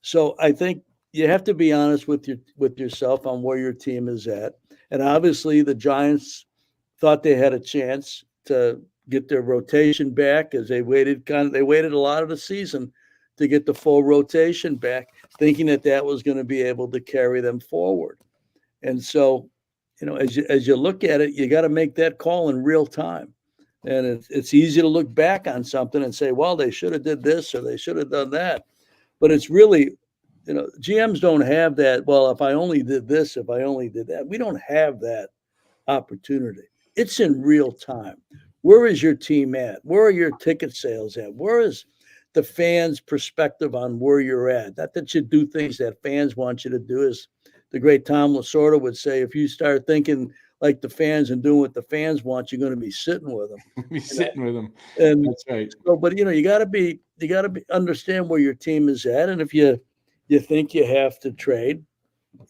So I think you have to be honest with yourself on where your team is at. And obviously the Giants thought they had a chance to get their rotation back as they waited a lot of the season to get the full rotation back, thinking that was going to be able to carry them forward. And so, as you look at it, you got to make that call in real time. And it's easy to look back on something and say, well, they should have did this or they should have done that. But it's really, GMs don't have that. Well, if I only did this, if I only did that, we don't have that opportunity. It's in real time. Where is your team at? Where are your ticket sales at? Where is the fans' perspective on where you're at? Not that you do things that fans want you to do. As the great Tom Lasorda would say, if you start thinking like the fans and doing what the fans want, you're going to be sitting with them. Be sitting with them. And that's right. So, but you got to understand where your team is at, and if you think you have to trade,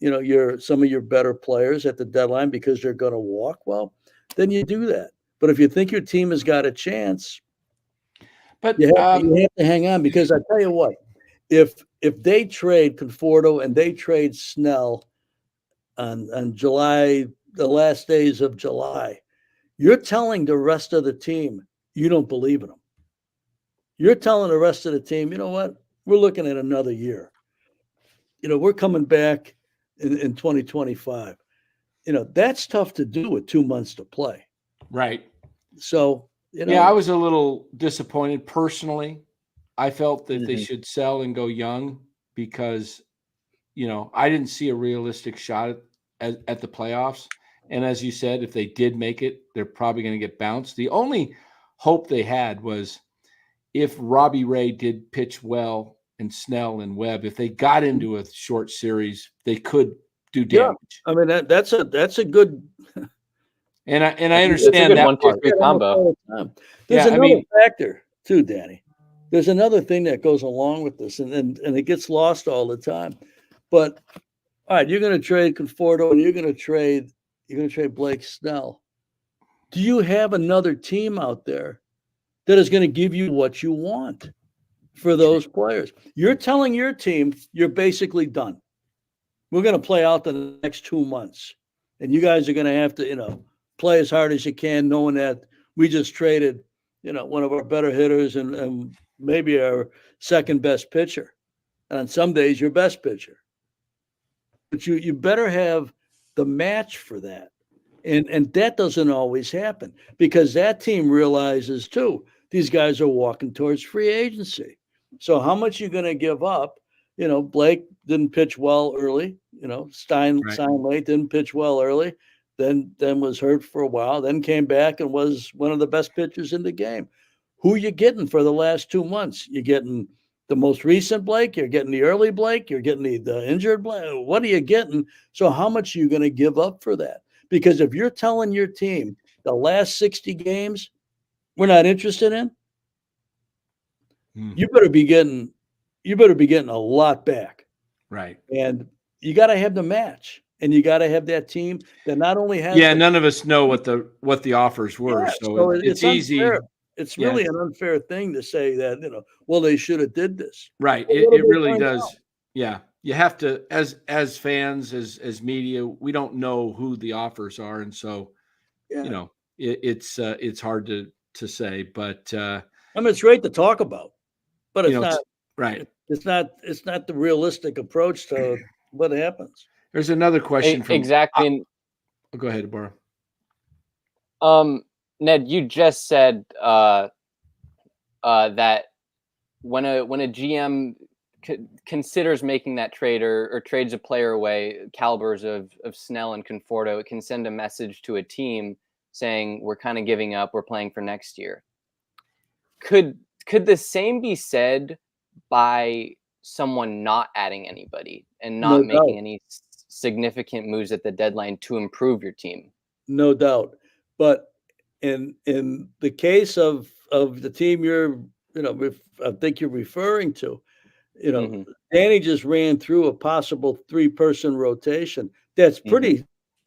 some of your better players at the deadline because they're going to walk, well, then you do that. But if you think your team has got a chance, but you have to hang on, because I tell you what, if they trade Conforto and they trade Snell on July, the last days of July, you're telling the rest of the team you don't believe in them. You're telling the rest of the team, you know what? We're looking at another year. We're coming back in 2025. That's tough to do with 2 months to play. Right. So, yeah, I was a little disappointed personally. I felt that they should sell and go young because, I didn't see a realistic shot at the playoffs. And as you said, if they did make it, they're probably going to get bounced. The only hope they had was if Robbie Ray did pitch well and Snell and Webb, if they got into a short series, they could do damage. Yeah. I mean, that's a good. And I understand that 1-2-3 combo. There's another factor too, Danny. There's another thing that goes along with this, and it gets lost all the time. But all right, you're going to trade Conforto and you're going to trade Blake Snell. Do you have another team out there that is going to give you what you want for those players? You're telling your team you're basically done. We're going to play out the next 2 months, and you guys are going to have to, play as hard as you can, knowing that we just traded, one of our better hitters and maybe our second best pitcher, and on some days your best pitcher. But you better have the match for that, and that doesn't always happen because that team realizes too these guys are walking towards free agency. So how much are you going to give up? Blake didn't pitch well early. Stein signed late, didn't pitch well early. Then was hurt for a while. Then came back and was one of the best pitchers in the game. Who are you getting for the last 2 months? You're getting the most recent Blake. You're getting the early Blake. You're getting the injured Blake. What are you getting? So how much are you going to give up for that? Because if you're telling your team the last 60 games we're not interested in, you better be getting a lot back. Right. And you got to have the match, and you got to have that team that not only has. Yeah, none of us know what the offers were, so it's easy. Unfair. It's really an unfair thing to say that well, they should have did this. Right. It really does. Out? Yeah, you have to as fans, as media, we don't know who the offers are, and so it's hard to say. But I mean, it's great to talk about, but it's not right. It's not the realistic approach to what happens. There's another question from exactly. Go ahead, Barbara. Ned, you just said that when a GM considers making that trade or trades a player away, calibers of Snell and Conforto, it can send a message to a team saying we're kind of giving up, we're playing for next year. Could the same be said by someone not adding anybody and not making any significant moves at the deadline to improve your team? No doubt. But in the case of the team I think you're referring to, Danny just ran through a possible 3-person rotation. That's pretty,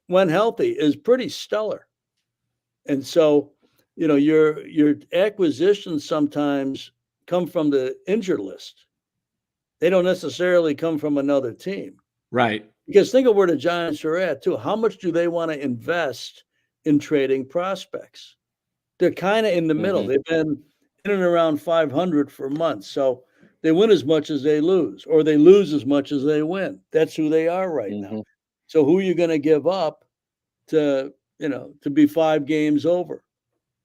when healthy, is pretty stellar. And so, your acquisitions sometimes come from the injured list. They don't necessarily come from another team. Right. Because think of where the Giants are at too. How much do they want to invest in trading prospects? They're kind of in the middle. They've been in and around 500 for months. So they win as much as they lose, or they lose as much as they win. That's who they are right now. So who are you going to give up to be 5 games over?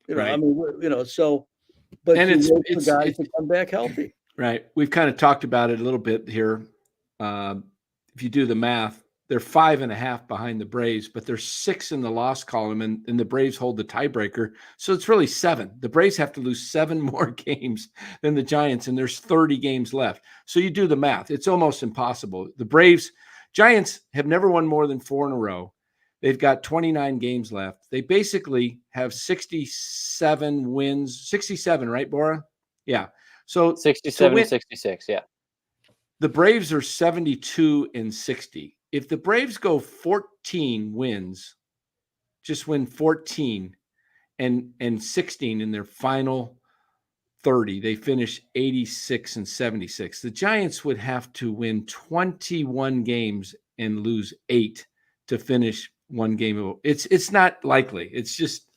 I Right. mean, so, but And you it's wait for it's guys it's to come back healthy. right. We've kind of talked about it a little bit here. If you do the math, they're 5.5 behind the Braves, but they're 6 in the loss column, and the Braves hold the tiebreaker. So it's really 7. The Braves have to lose 7 more games than the Giants, and there's 30 games left. So you do the math. It's almost impossible. The Giants have never won more than 4 in a row. They've got 29 games left. They basically have 67 wins, 67, right, Bora? Yeah. So 67 and 66, yeah. the Braves are 72 and 60. If the Braves go 14 wins, just win 14 and 16 in their final 30, they finish 86 and 76. The Giants would have to win 21 games and lose 8 to finish one game. It's not likely. It's just,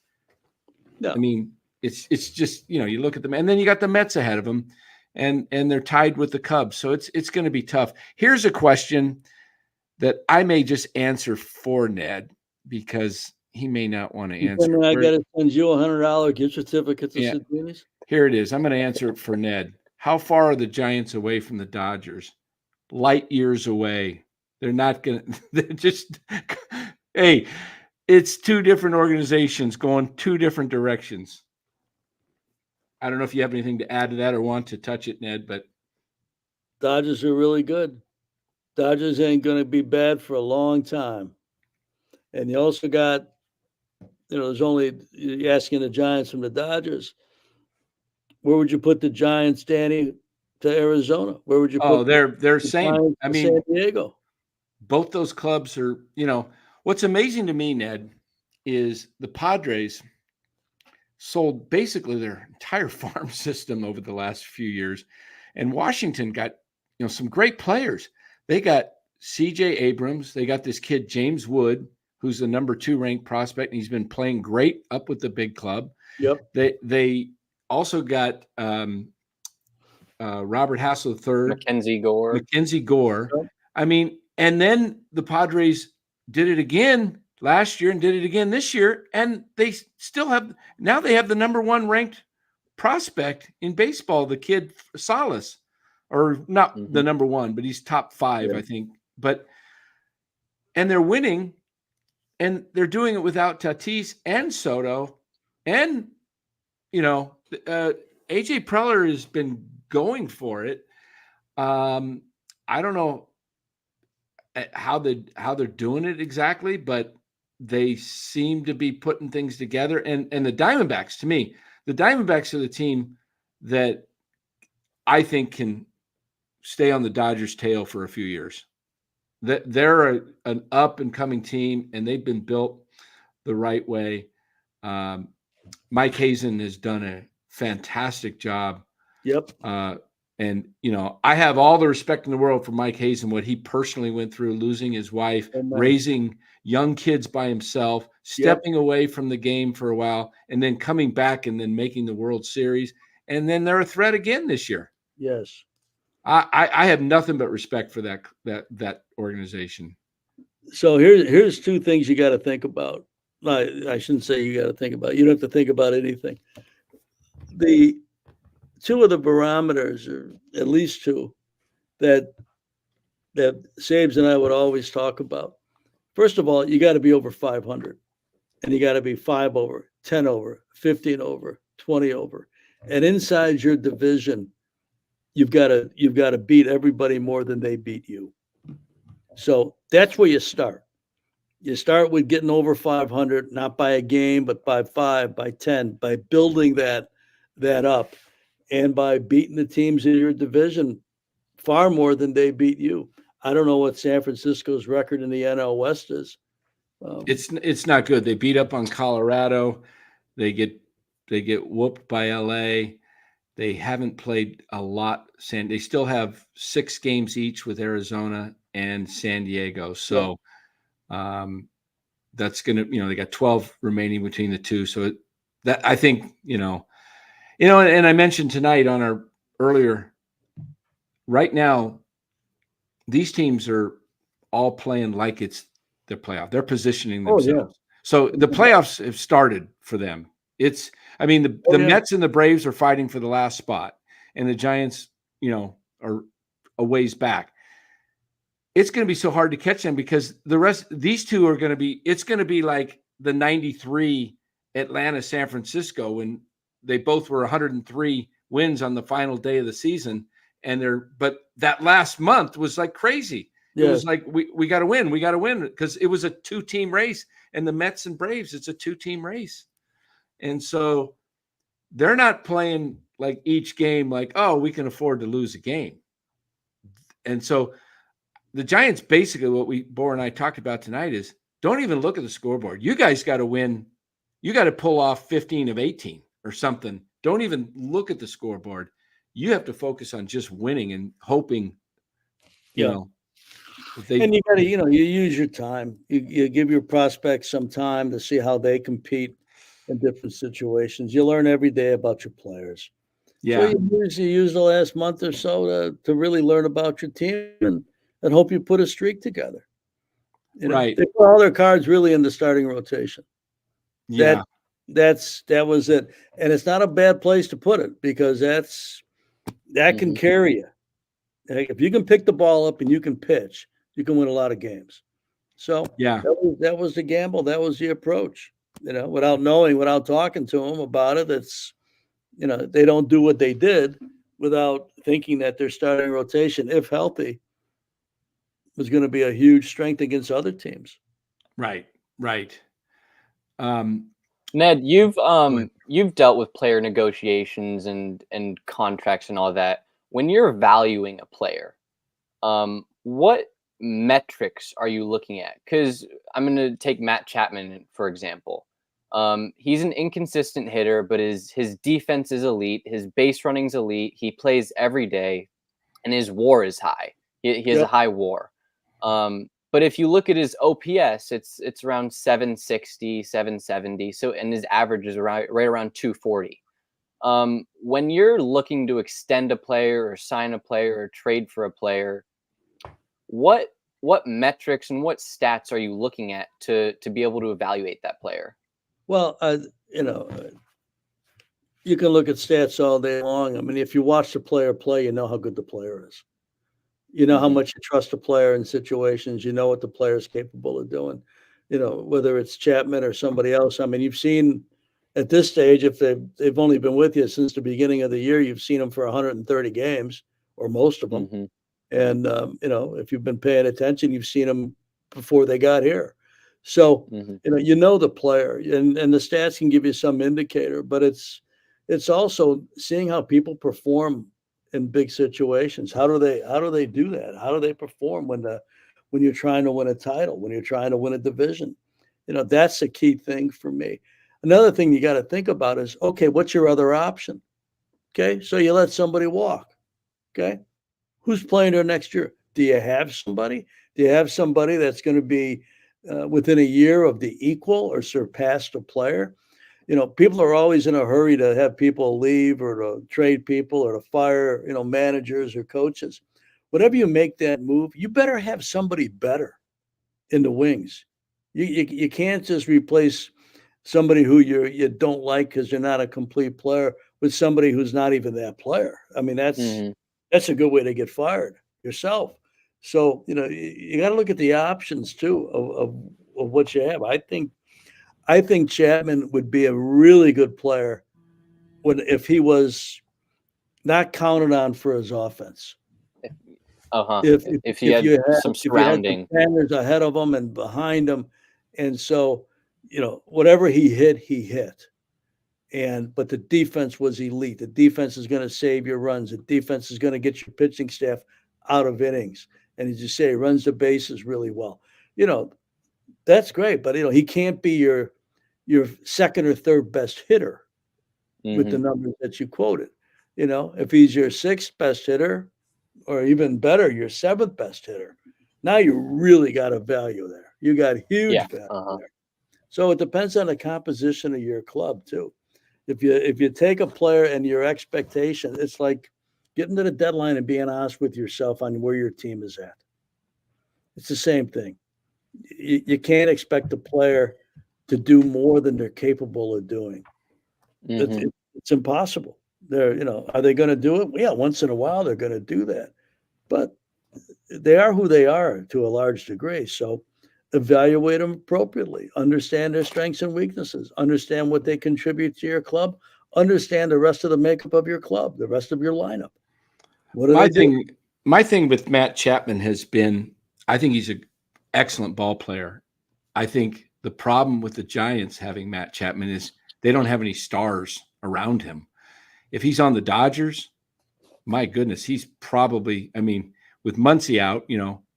No. I mean, it's just, you look at them, and then you got the Mets ahead of them, and they're tied with the Cubs. So it's going to be tough. Here's a question that I may just answer for Ned, because he may not want to answer. And I got to send you $100 gift certificate to Yeah. Sedini's. Here it is. I'm going to answer it for Ned. How far are the Giants away from the Dodgers? Light years away. They're not going to, they're just, hey, it's 2 different organizations going 2 different directions. I don't know if you have anything to add to that or want to touch it, Ned, but Dodgers are really good. Dodgers ain't going to be bad for a long time. And you also got, there's only, you're asking the Giants from the Dodgers. Where would you put the Giants, Danny, to Arizona? Where would you put they're the same. Giants I to mean, San Diego? both those clubs are, what's amazing to me, Ned, is the Padres sold basically their entire farm system over the last few years. And Washington got, some great players. They got CJ Abrams. They got this kid, James Wood, who's the number 2 ranked prospect, and he's been playing great up with the big club. Yep. They also got Robert Hassel III, Mackenzie Gore. Yep. I mean, and then the Padres did it again last year and did it again this year, and they still have, now they have the number 1 ranked prospect in baseball, the kid Salas, or not the number 1, but he's top 5, I think. And they're winning, and they're doing it without Tatis and Soto, and AJ Preller has been going for it. I don't know how they're doing it exactly, but they seem to be putting things together. And the Diamondbacks, to me, the Diamondbacks are the team that I think can stay on the Dodgers' tail for a few years. That they're an up and coming team, and they've been built the right way. Mike Hazen has done a fantastic job. Yep. And, I have all the respect in the world for Mike Hazen, what he personally went through, losing his wife, raising young kids by himself, stepping away from the game for a while, and then coming back and then making the World Series. And then they're a threat again this year. Yes. I have nothing but respect for that organization. So here's 2 things you got to think about. I shouldn't say you got to think about. You don't have to think about anything. The 2 of the barometers, or at least 2, that Sabes and I would always talk about. First of all, you got to be over 500, and you got to be 5 over, 10 over, 15 over, 20 over, and inside your division, you've got to beat everybody more than they beat you. So that's where you start. You start with getting over 500, not by a game, but by 5, by 10, by building that up, and by beating the teams in your division far more than they beat you. I don't know what San Francisco's record in the NL West is. It's not good. They beat up on Colorado. They get whooped by LA. They haven't played a lot. They still have 6 games each with Arizona and San Diego. So that's going to, they got 12 remaining between the 2. So that, I think, and I mentioned tonight on our earlier, right now, these teams are all playing like it's the playoff. They're positioning Oh, yeah. themselves. So the playoffs have started for them. The Mets and the Braves are fighting for the last spot, and the Giants, are a ways back. It's going to be so hard to catch them because these two are going to be, it's going to be like the 93 Atlanta, San Francisco, when they both were 103 wins on the final day of the season. But that last month was like crazy. It was like, we got to win. We got to win because it was a 2-team race, and the Mets and Braves, it's a 2-team race. And so they're not playing like each game, like, oh, we can afford to lose a game. And so the Giants, basically what Bor and I talked about tonight is don't even look at the scoreboard. You guys got to win. You got to pull off 15 of 18 or something. Don't even look at the scoreboard. You have to focus on just winning and hoping, and you got to, you use your time. You give your prospects some time to see how they compete in different situations. You learn every day about your players. Yeah. So you use the last month or so to really learn about your team and hope you put a streak together. Right. They put all their cards really in the starting rotation. Yeah. That was it. And it's not a bad place to put it because that can carry you. If you can pick the ball up and you can pitch, you can win a lot of games. So that was the gamble. That was the approach, without talking to them about it. It's, they don't do what they did without thinking that their starting rotation, if healthy, was going to be a huge strength against other teams. Right. Ned, you've dealt with player negotiations and contracts and all that. When you're valuing a player, what metrics are you looking at? Because I'm going to take Matt Chapman, for example. He's an inconsistent hitter, but his defense is elite. His base running's elite. He plays every day, and his WAR is high. He has a high WAR. But if you look at his OPS, it's around 760, 770. So, and his average is right around 240. When you're looking to extend a player or sign a player or trade for a player, what metrics and what stats are you looking at to be able to evaluate that player? Well, you can look at stats all day long. I mean, if you watch the player play, you know how good the player is. You know how much you trust a player in situations. You know what the player is capable of doing. Whether it's Chapman or somebody else. I mean, you've seen at this stage, if they've only been with you since the beginning of the year, you've seen them for 130 games or most of them. And, if you've been paying attention, you've seen them before they got here. So, the player and the stats can give you some indicator, but it's also seeing how people perform in big situations. How do they do that? How do they perform when you're trying to win a title, when you're trying to win a division? That's the key thing for me. Another thing you got to think about is, okay, what's your other option? Okay. So you let somebody walk. Okay. Who's playing there next year? Do you have somebody? Do you have somebody that's going to be within a year of the equal or surpass the player? People are always in a hurry to have people leave or to trade people or to fire, managers or coaches. Whatever you make that move, you better have somebody better in the wings. You can't just replace somebody who you don't like because you're not a complete player with somebody who's not even that player. I mean, that's a good way to get fired yourself. So, you got to look at the options too of what you have. I think Chapman would be a really good player if he was not counted on for his offense. If he had some surrounding defenders ahead of him and behind him, and so whatever he hit, but the defense was elite. The defense is going to save your runs. The defense is going to get your pitching staff out of innings, and as you say, runs the bases really well. That's great, but he can't be your second or third best hitter with the numbers that you quoted. If he's your sixth best hitter, or even better, your seventh best hitter, now you really got a value there. You got huge value there. So it depends on the composition of your club too. If you take a player and your expectation, it's like getting to the deadline and being honest with yourself on where your team is at. It's the same thing. you can't expect a player to do more than they're capable of doing. Mhm. It's impossible. Are they going to do it? Yeah, once in a while they're going to do that, but they are who they are to a large degree. So evaluate them appropriately, understand their strengths and weaknesses, understand what they contribute to your club, understand the rest of the makeup of your club, the rest of your lineup. What do My they do? thing with Matt Chapman has been, I think he's an excellent ball player. I think the problem with the Giants having Matt Chapman is they don't have any stars around him. If he's on the Dodgers, my goodness, he's probably, I mean, with Muncy out,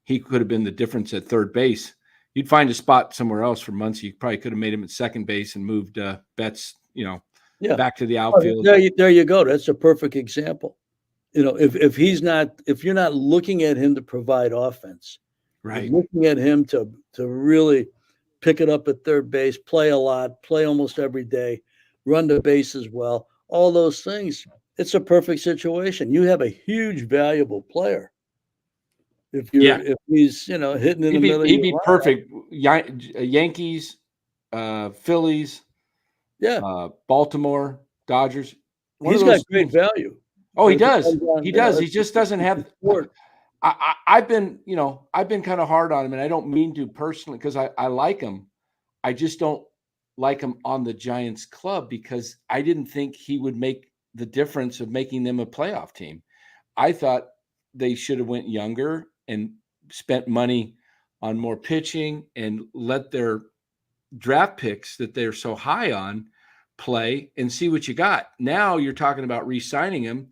he could have been the difference at third base. You'd find a spot somewhere else for Muncy. You probably could have made him at second base and moved Betts, Yeah. back to the Oh, outfield. there you go. That's a perfect example. If you're not looking at him to provide offense, Right. you're looking at him to really pick it up at third base, play a lot, play almost every day, run the bases well, all those things. It's a perfect situation. You have a huge, valuable player. If he's hitting in the middle of He'd your be line. perfect. Yankees, Phillies, Yeah, Baltimore, Dodgers. One he's of got those great teams. value. Oh, he It does. depends on, He does. He it's just doesn't have. sport. I've been kind of hard on him, and I don't mean to personally because I like him. I just don't like him on the Giants club because I didn't think he would make the difference of making them a playoff team. I thought they should have went younger and spent money on more pitching and let their draft picks that they're so high on play and see what you got. Now you're talking about re-signing him.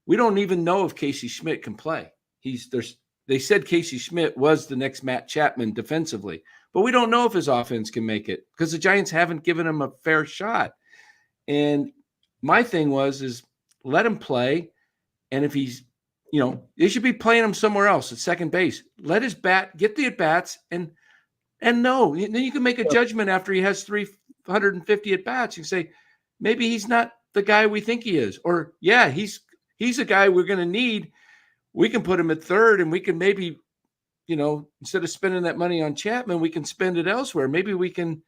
We don't even know if Casey Schmidt can play. They said Casey Schmidt was the next Matt Chapman defensively, but we don't know if his offense can make it because the Giants haven't given him a fair shot. And my thing is let him play. And if he's, they should be playing him somewhere else at second base. Let his bat get the at bats and no, then you can make a judgment after he has 350 at bats. You say, maybe he's not the guy we think he is, or yeah, he's a guy we're going to need. We can put him at third, and we can maybe, instead of spending that money on Chapman, we can spend it elsewhere. Maybe we can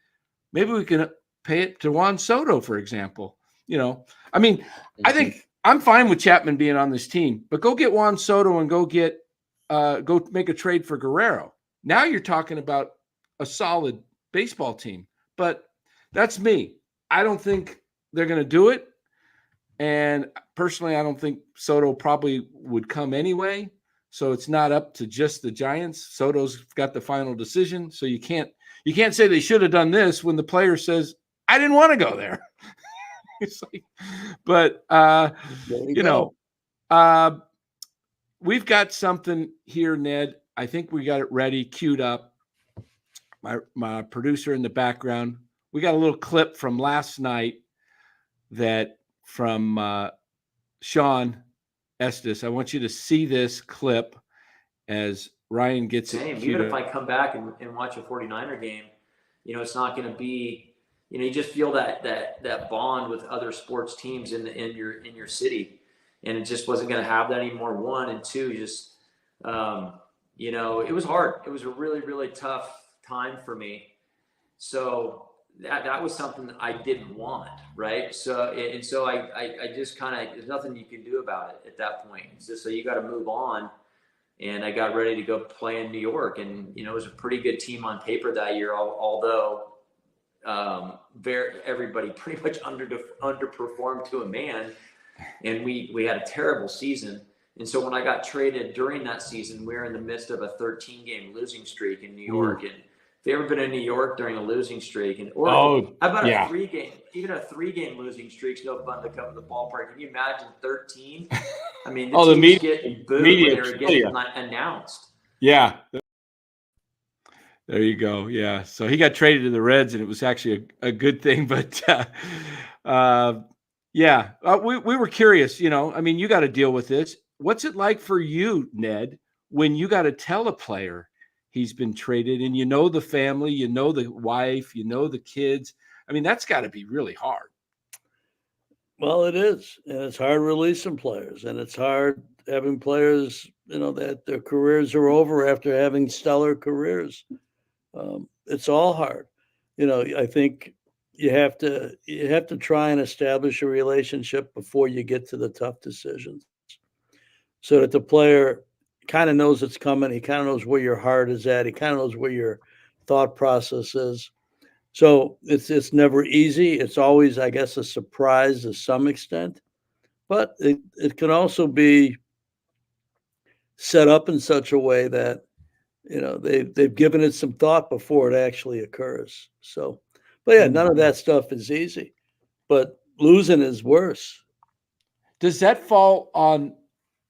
pay it to Juan Soto, for example. I mean, I think I'm fine with Chapman being on this team, but go get Juan Soto and go make a trade for Guerrero. Now you're talking about a solid baseball team, but that's me. I don't think they're going to do it. And personally, I don't think Soto probably would come anyway. So it's not up to just the Giants. Soto's got the final decision. So you can't say they should have done this when the player says, I didn't want to go there. It's like, but we've got something here, Ned. I think we got it ready, queued up. My producer in the background. We got a little clip from last night from Sean Estes. I want you to see this clip as Ryan gets it. Even if I come back and watch a 49er game, it's not going to be, you just feel that bond with other sports teams in your city, and it just wasn't going to have that anymore. One and two, just it was hard. It was a really, really tough time for me. So that was something that I didn't want, right? So I just kind of, there's nothing you can do about it at that point. It's just, so you got to move on. And I got ready to go play in New York, and it was a pretty good team on paper that year, although everybody pretty much underperformed to a man, and we had a terrible season. And so when I got traded during that season, we were in the midst of a 13-game losing streak in New York. And if you've ever been in New York during a losing streak, how about a 3-game, even a 3-game losing streak's no fun to come to the ballpark. Can you imagine 13? I mean, the teams getting booed when they were getting announced. Yeah. There you go. Yeah. So he got traded to the Reds, and it was actually a good thing. But we were curious. I mean, you got to deal with this. What's it like for you, Ned, when you got to tell a player he's been traded, and the family, the wife, the kids? I mean, that's got to be really hard. Well, it is, and it's hard releasing players, and it's hard having players, that their careers are over after having stellar careers. It's all hard. I think you have to try and establish a relationship before you get to the tough decisions, so that the player kind of knows it's coming. He kind of knows where your heart is at. He kind of knows where your thought process is. So it's never easy. It's always, I guess, a surprise to some extent, but it can also be set up in such a way that they've given it some thought before it actually occurs. So, but yeah, none of that stuff is easy, but losing is worse. Does that fall on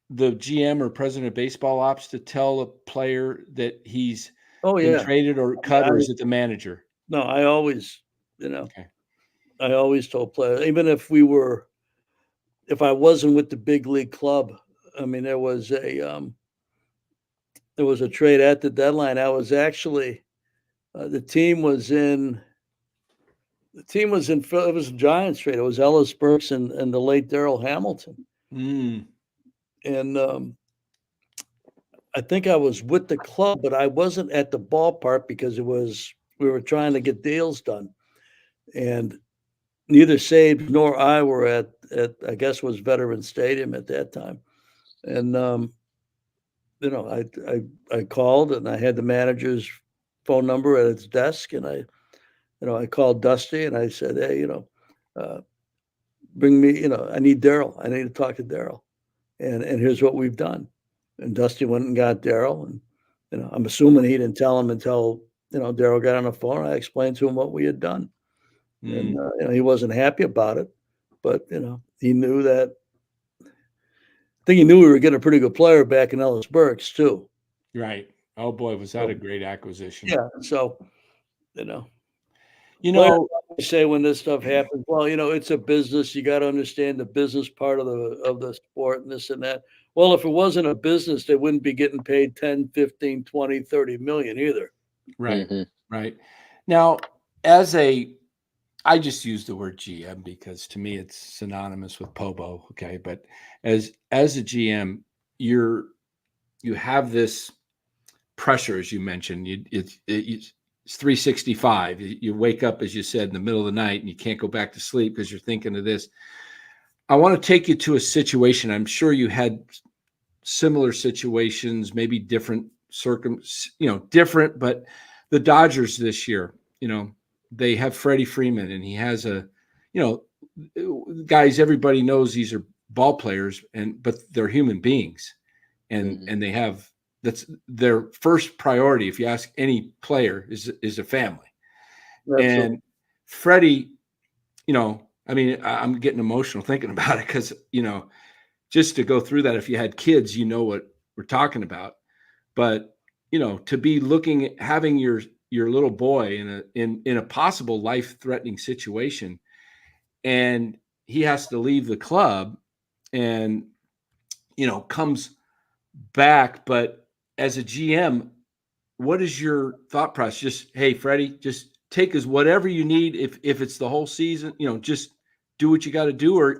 the GM or president of baseball ops to tell a player that he's Oh been yeah. traded or cut, or is it the manager? No, I always, Okay. I always told players, even if I wasn't with the big league club, I mean, there was a trade at the deadline. I was actually, the team was in, it was a Giants trade. It was Ellis Burks and the late Darrell Hamilton. Mm, And I think I was with the club, but I wasn't at the ballpark because we were trying to get deals done. And neither Sabes nor I were at I guess was Veterans Stadium at that time. And I called and I had the manager's phone number at his desk, and I called Dusty and I said, hey, uh, bring me, I need Darrell. I need to talk to Darrell. And here's what we've done. And Dusty went and got Darrell, and I'm assuming he didn't tell him until Darrell got on the phone. I explained to him what we had done, and he wasn't happy about it, but he knew that. I think he knew we were getting a pretty good player back in Ellis Burks too. right. Oh boy, was that a great acquisition? Yeah, so you know, You players know, always say when this stuff happens, well, it's a business. You got to understand the business part of the sport and this and that. Well, if it wasn't a business, they wouldn't be getting paid 10, 15, 20, 30 million either. right, Mhm. right. Now, I just use the word GM because to me it's synonymous with Pobo. Okay, but as a GM, you have this pressure, as you mentioned. It's 365. You wake up, as you said, in the middle of the night, and you can't go back to sleep because you're thinking of this. I want to take you to a situation. I'm sure you had similar situations, maybe different different, but the Dodgers this year, they have Freddie Freeman, and he has guys, everybody knows these are ball players, but they're human beings, and they have, that's their first priority. If you ask any player, is a family. Absolutely. And Freddie, I mean, I'm getting emotional thinking about it because, just to go through that, if you had kids, what we're talking about. But, to be having your little boy in a possible life-threatening situation, and he has to leave the club and, comes back. But as a GM, what is your thought process? Just, hey, Freddie, just take us whatever you need. If it's the whole season, just do what you got to do. Or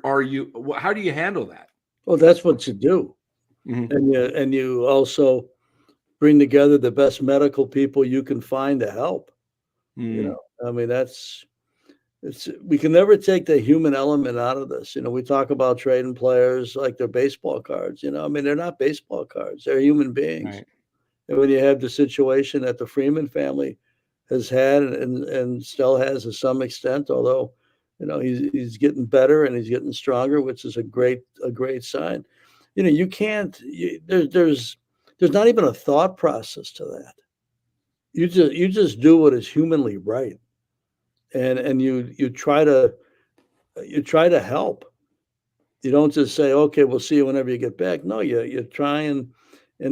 how do you handle that? Well, that's what you do, Mm-hmm. and you also bring together the best medical people you can find to help. I mean, we can never take the human element out of this. We talk about trading players like they're baseball cards. I mean, they're not baseball cards; they're human beings. Right. And when you have the situation that the Freeman family has had and still has to some extent, although he's getting better and he's getting stronger, which is a great sign. You can't. There's not even a thought process to that. You just do what is humanly right, and you try to help. You don't just say, okay, we'll see you whenever you get back. No, you try and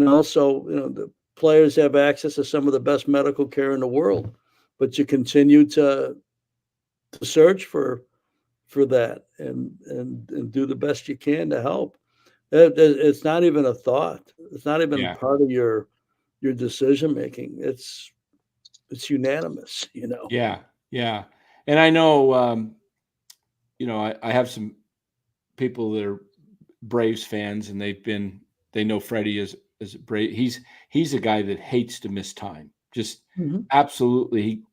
also, the players have access to some of the best medical care in the world, but you continue to search for that and do the best you can to help. It's not even a thought. It's not even Yeah. part of your decision making. It's unanimous. Yeah. Yeah. And I know, I have some people that are Braves fans, and they know Freddie is Brave. He's a guy that hates to miss time. Just Mhm. absolutely.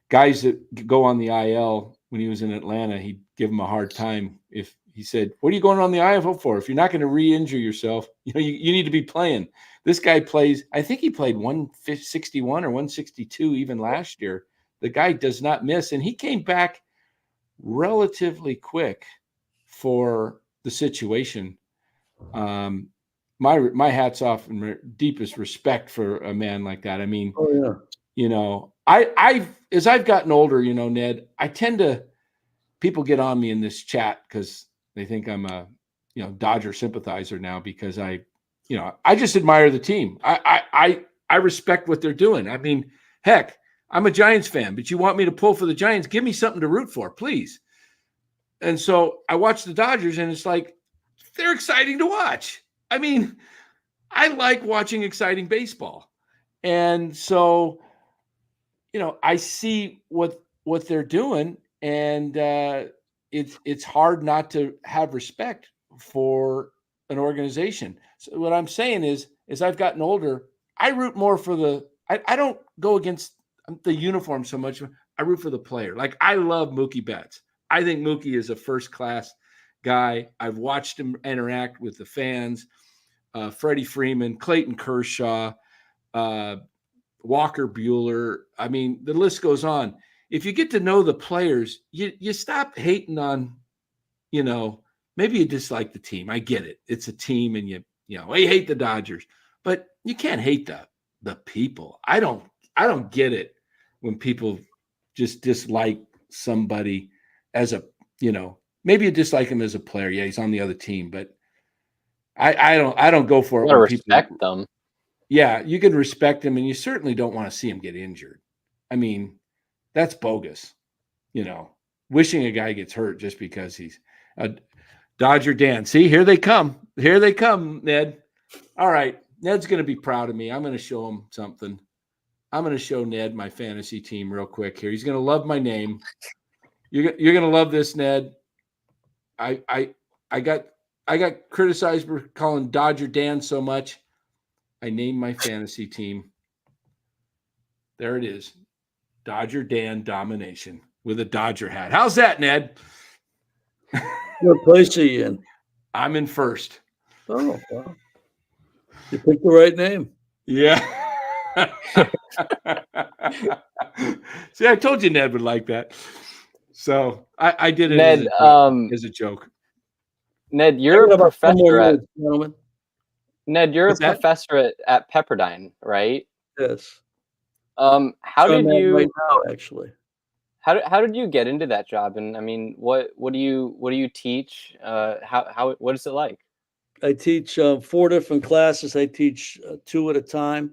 Guys that go on the IL when he was in Atlanta, he'd give him a hard time if he said, "What are you going on the IL for? If you're not going to re-injure yourself, you need to be playing." This guy plays. I think he played 161 or 162 even last year. The guy does not miss, and he came back relatively quick for the situation. My hat's off and deepest respect for a man like that. I mean, Oh yeah. As I've gotten older, Ned, I tend to, people get on me in this chat because they think I'm a, Dodger sympathizer now because I just admire the team. I respect what they're doing. I mean, heck, I'm a Giants fan, but you want me to pull for the Giants? Give me something to root for, please. And so I watch the Dodgers, and it's like they're exciting to watch. I mean, I like watching exciting baseball, and so I see what they're doing, and it's hard not to have respect for an organization. So what I'm saying is, as I've gotten older, I root more for I don't go against the uniform so much. I root for the player. Like, I love Mookie Betts. I think Mookie is a first-class guy. I've watched him interact with the fans. Freddie Freeman, Clayton Kershaw, Walker Buehler. I mean, the list goes on. If you get to know the players, you stop hating on, maybe you dislike the team. I get it. It's a team, and you hate the Dodgers, but you can't hate the people. I don't get it when people just dislike somebody as a, maybe you dislike him as a player. Yeah, he's on the other team, but I don't go for You it gotta when people respect them. Yeah, you can respect him, and you certainly don't want to see him get injured. I mean, that's bogus. Wishing a guy gets hurt just because he's a Dodger Dan. See, here they come. Here they come, Ned. All right, Ned's going to be proud of me. I'm going to show him something. I'm going to show Ned my fantasy team real quick here. He's going to love my name. You're going to love this, Ned. I got criticized for calling Dodger Dan so much. I named my fantasy team. There it is. Dodger Dan Domination with a Dodger hat. How's that, Ned? What place are you in? I'm in first. Oh, well, you picked the right name. Yeah. See, I told you Ned would like that. So I did it Ned, as a joke. Ned, you're a professor at gentlemen. Ned, you're What's a that? professor at Pepperdine, right? Yes. How did you right now, actually? how did you get into that job? And I mean, what do you teach? What is it like? I teach 4 different classes. I teach 2 at a time.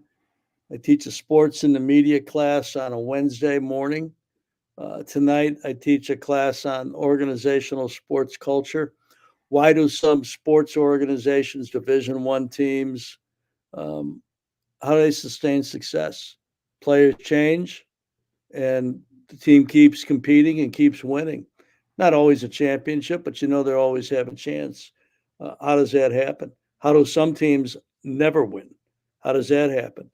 I teach a sports and the media class on a Wednesday morning. Tonight, I teach a class on organizational sports culture. Why do some sports organizations, Division I teams, how do they sustain success? Players change, and the team keeps competing and keeps winning. Not always a championship, but they always have a chance. How does that happen? How do some teams never win? How does that happen?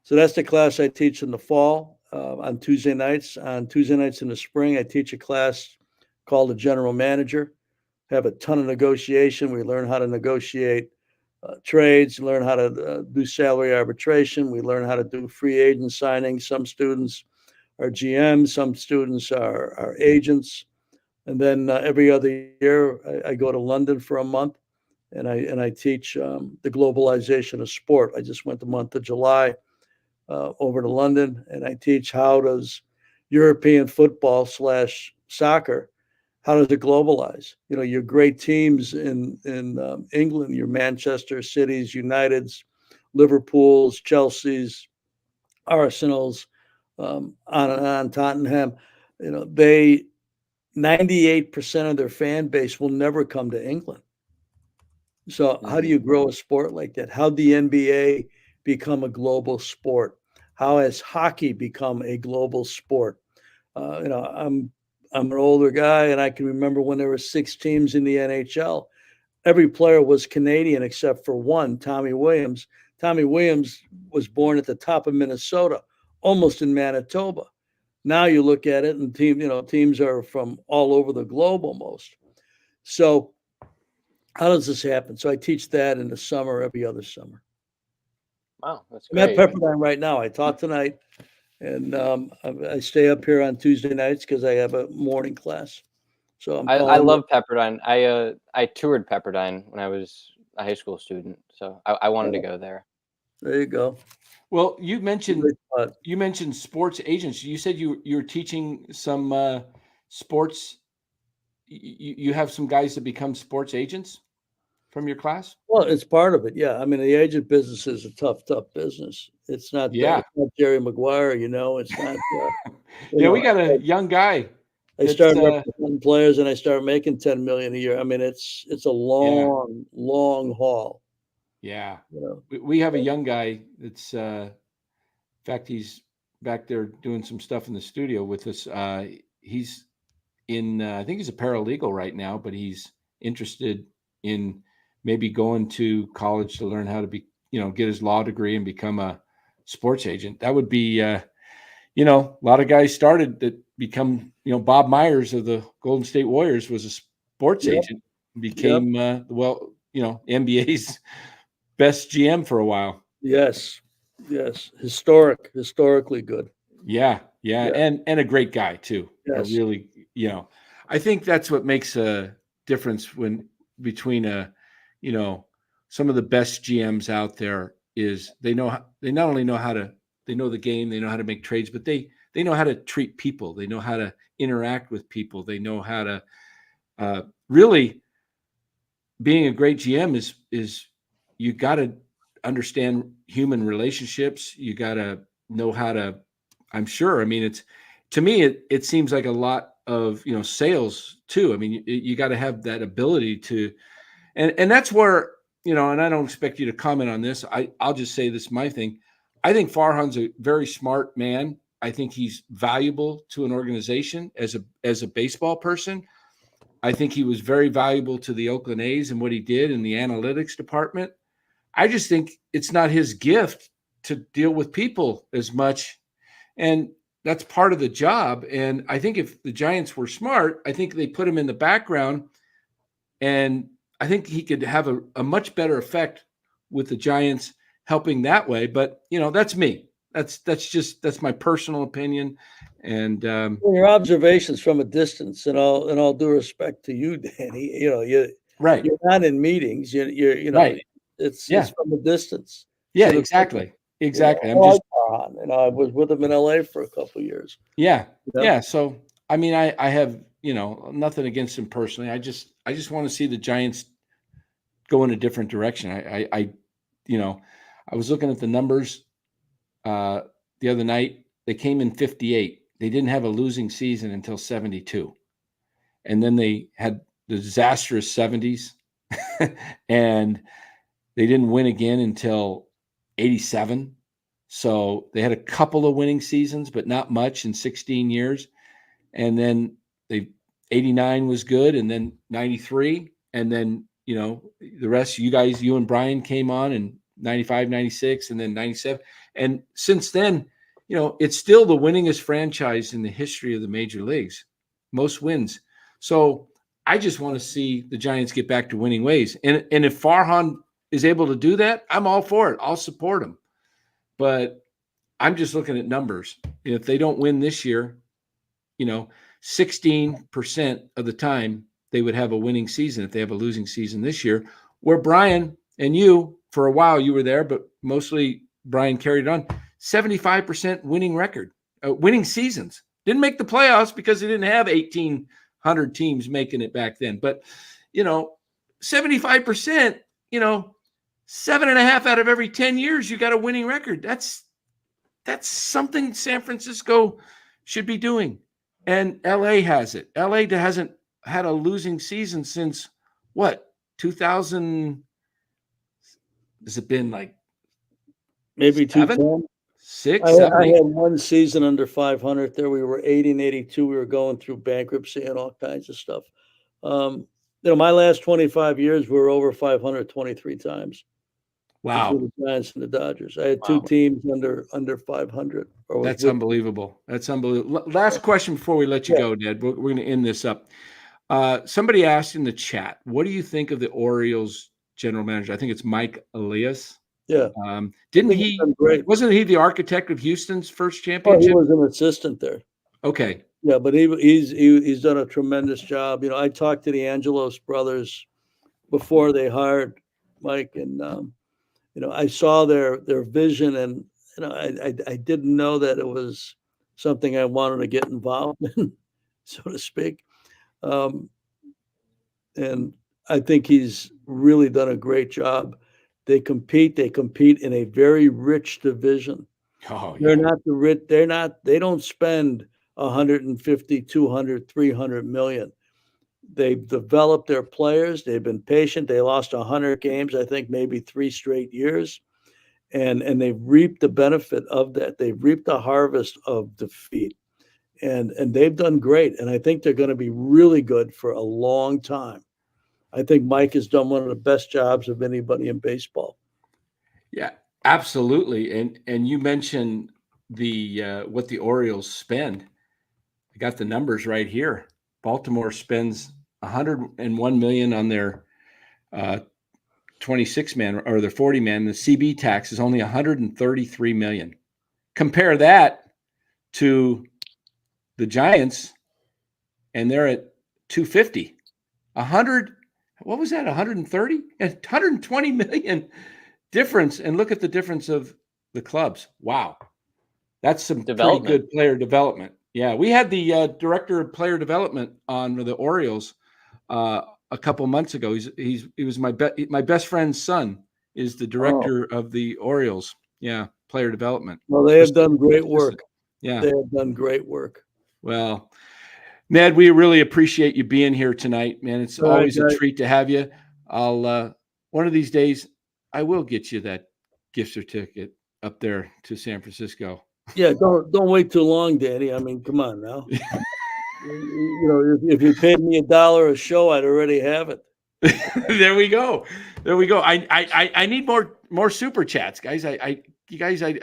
So that's the class I teach in the fall on Tuesday nights. On Tuesday nights in the spring, I teach a class called the General Manager. Have a ton of negotiation. We learn how to negotiate trades, learn how to do salary arbitration. We learn how to do free agent signings. Some students are GMs, some students are agents. And then every other year, I go to London for a month, and I teach the globalization of sport. I just went the month of July over to London, and I teach how does European football / soccer, how does it globalize? Your great teams in England, your Manchester Cities, Uniteds, Liverpools, Chelseas, Arsenals, on and on, Tottenham. They 98% of their fan base will never come to England. So how do you grow a sport like that? How the NBA become a global sport? How has hockey become a global sport? I'm an older guy, and I can remember when there were 6 teams in the NHL. Every player was Canadian except for one, Tommy Williams. Tommy Williams was born at the top of Minnesota. almost in Manitoba. Now you look at it, and teams are from all over the globe almost. So how does this happen? So I teach that in the summer, every other summer. Wow, that's I'm at great. Pepperdine right now. I taught tonight, and I stay up here on Tuesday nights because I have a morning class. So I'm I calling. love Pepperdine. I toured Pepperdine when I was a high school student, so I wanted to go there. There you go. Well, Great spot. you mentioned sports agents. You said you're teaching some sports. You have some guys that become sports agents from your class. Well, it's part of it. Yeah. I mean, the agent business is a tough business. It's not, Yeah. it's not Jerry Maguire, it's not, Yeah, we got a young guy. I started representing players and I started making 10 million a year. I mean, it's a long, long haul. Yeah. You know. We have a young guy that's in fact, he's back there doing some stuff in the studio with us. He's in I think he's a paralegal right now, but he's interested in maybe going to college to learn how to be, get his law degree and become a sports agent. That would be a lot of guys started that become, Bob Myers of the Golden State Warriors was a sports agent, became NBA's best GM for a while. Yes. Historically good. Yeah. And a great guy too. Yes. Really, I think that's what makes a difference between some of the best GMs out there is they not only know they know the game, they know how to make trades, but they know how to treat people. They know how to interact with people. They know how to really being a great GM is you got to understand human relationships. You got to know how to, I'm sure. I mean, to me, it seems like a lot of, sales too. I mean, you got to have that ability to, and that's where, and I don't expect you to comment on this. I'll just say this, my thing. I think Farhan's a very smart man. I think he's valuable to an organization as a baseball person. I think he was very valuable to the Oakland A's and what he did in the analytics department. I just think it's not his gift to deal with people as much. And that's part of the job. And I think if the Giants were smart, I think they put him in the background. And I think he could have a much better effect with the Giants helping that way. But, that's me. That's my personal opinion. And your observations from a distance, and all due respect to you, Danny, right. You're not in meetings. You're right. It's from a distance. Yeah, so exactly. Exactly. I was with him in LA for a couple of years. Yeah. Yeah. So, I mean, I have, nothing against him personally. I just want to see the Giants go in a different direction. I was looking at the numbers the other night. They came in 58. They didn't have a losing season until 72. And then they had the disastrous 70s and they didn't win again until 87. So they had a couple of winning seasons, but not much in 16 years. And then 89 was good. And then 93. And then, the rest, you and Brian came on in 95, 96, and then 97. And since then, it's still the winningest franchise in the history of the major leagues, most wins. So I just want to see the Giants get back to winning ways. And if Farhan is able to do that, I'm all for it. I'll support him. But I'm just looking at numbers. If they don't win this year, 16% of the time they would have a winning season if they have a losing season this year, where Brian and you, for a while you were there, but mostly Brian carried on, 75% winning record, winning seasons. Didn't make the playoffs because they didn't have 1,800 teams making it back then. But, 75%, 7.5 out of every 10 years, you got a winning record. That's something San Francisco should be doing. And LA has it. LA hasn't had a losing season since what? 2000? Has it been like maybe 2010? 6, I 7, had one season under 500 there. We were 80 and 82. We were going through bankruptcy and all kinds of stuff. My last 25 years, we were over 500 23 times. Wow. between the Giants and the Dodgers. I had two Wow. teams under 500. That's unbelievable. That's unbelievable. Last question before we let you go, Ned. We're going to end this up. Somebody asked in the chat, what do you think of the Orioles general manager? I think it's Mike Elias. Yeah. Wasn't he the architect of Houston's first Oh, championship? he was an assistant there. Okay. Yeah, but he's done a tremendous job. You know, I talked to the Angelos brothers before they hired Mike, and you know, I saw their vision, and you know, I didn't know that it was something I wanted to get involved in, so to speak. And I think he's really done a great job. They compete in a very rich division. Oh, They're not the rich. They don't spend 150, 200, 300 million. They've developed their players. They've been patient. They lost 100 games, I think maybe 3 straight years. And they've reaped the benefit of that. They've reaped the harvest of defeat. And they've done great. And I think they're going to be really good for a long time. I think Mike has done one of the best jobs of anybody in baseball. Yeah, absolutely. And you mentioned the what the Orioles spend. I got the numbers right here. Baltimore spends $101 million on their 26-man or their 40-man. The CB tax is only $133 million. Compare that to the Giants, and they're at $250. What was that? 130? 120 million difference. And look at the difference of the clubs. Wow. That's some pretty good player development. Yeah, we had the director of player development on the Orioles a couple months ago. He was my best friend's son is the director of the Orioles. Yeah, player development. Well, they have done great work. Yeah, they have done great work. Well, Ned, we really appreciate you being here tonight, man. It's always a treat to have you. I'll one of these days I will get you that gift certificate up there to San Francisco. Yeah, don't wait too long, Danny. I mean, come on now. You know, if you paid me $1 a show, I'd already have it. There we go. I need more super chats, guys. I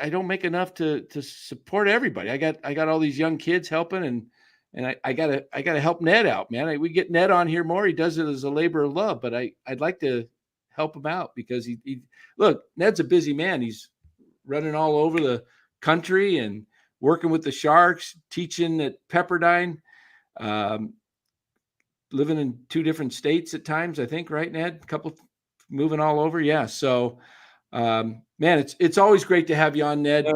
don't make enough to support everybody. I got all these young kids helping, and I gotta help Ned out, man. We get Ned on here more. He does it as a labor of love, but I'd like to help him out because he look, Ned's a busy man. He's running all over the country and working with the Sharks, teaching at Pepperdine, living in 2 different states at times, I think, right, Ned? A couple moving all over. Yeah. So, man, it's always great to have you on, Ned.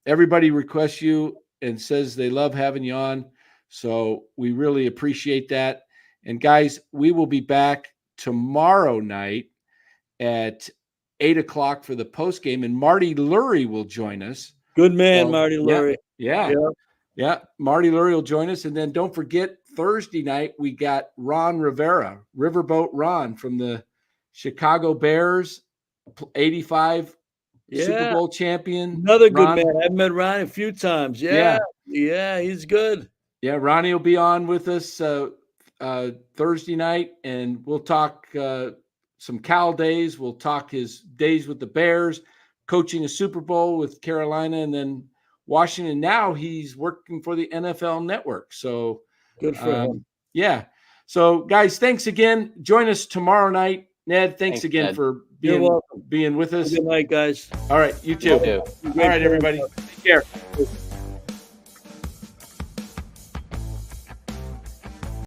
Everybody requests you and says they love having you on. So we really appreciate that. And guys, we will be back tomorrow night at 8:00 for the post game, and Marty Lurie will join us. Good man, Marty Lurie. Yeah. Marty Lurie will join us. And then don't forget, Thursday night, we got Ron Rivera, Riverboat Ron from the Chicago Bears, 85 Super Bowl champion. Another good man. I've met Ron a few times. Yeah, he's good. Yeah, Ronnie will be on with us Thursday night, and we'll talk some Cal days. We'll talk his days with the Bears, coaching a Super Bowl with Carolina, and then Washington. Now he's working for the NFL Network. So good for him. Yeah. So, guys, thanks again. Join us tomorrow night. Ned, thanks again, Ned, for being with us. Good night, guys. All right, you too. All right, everybody. Take care.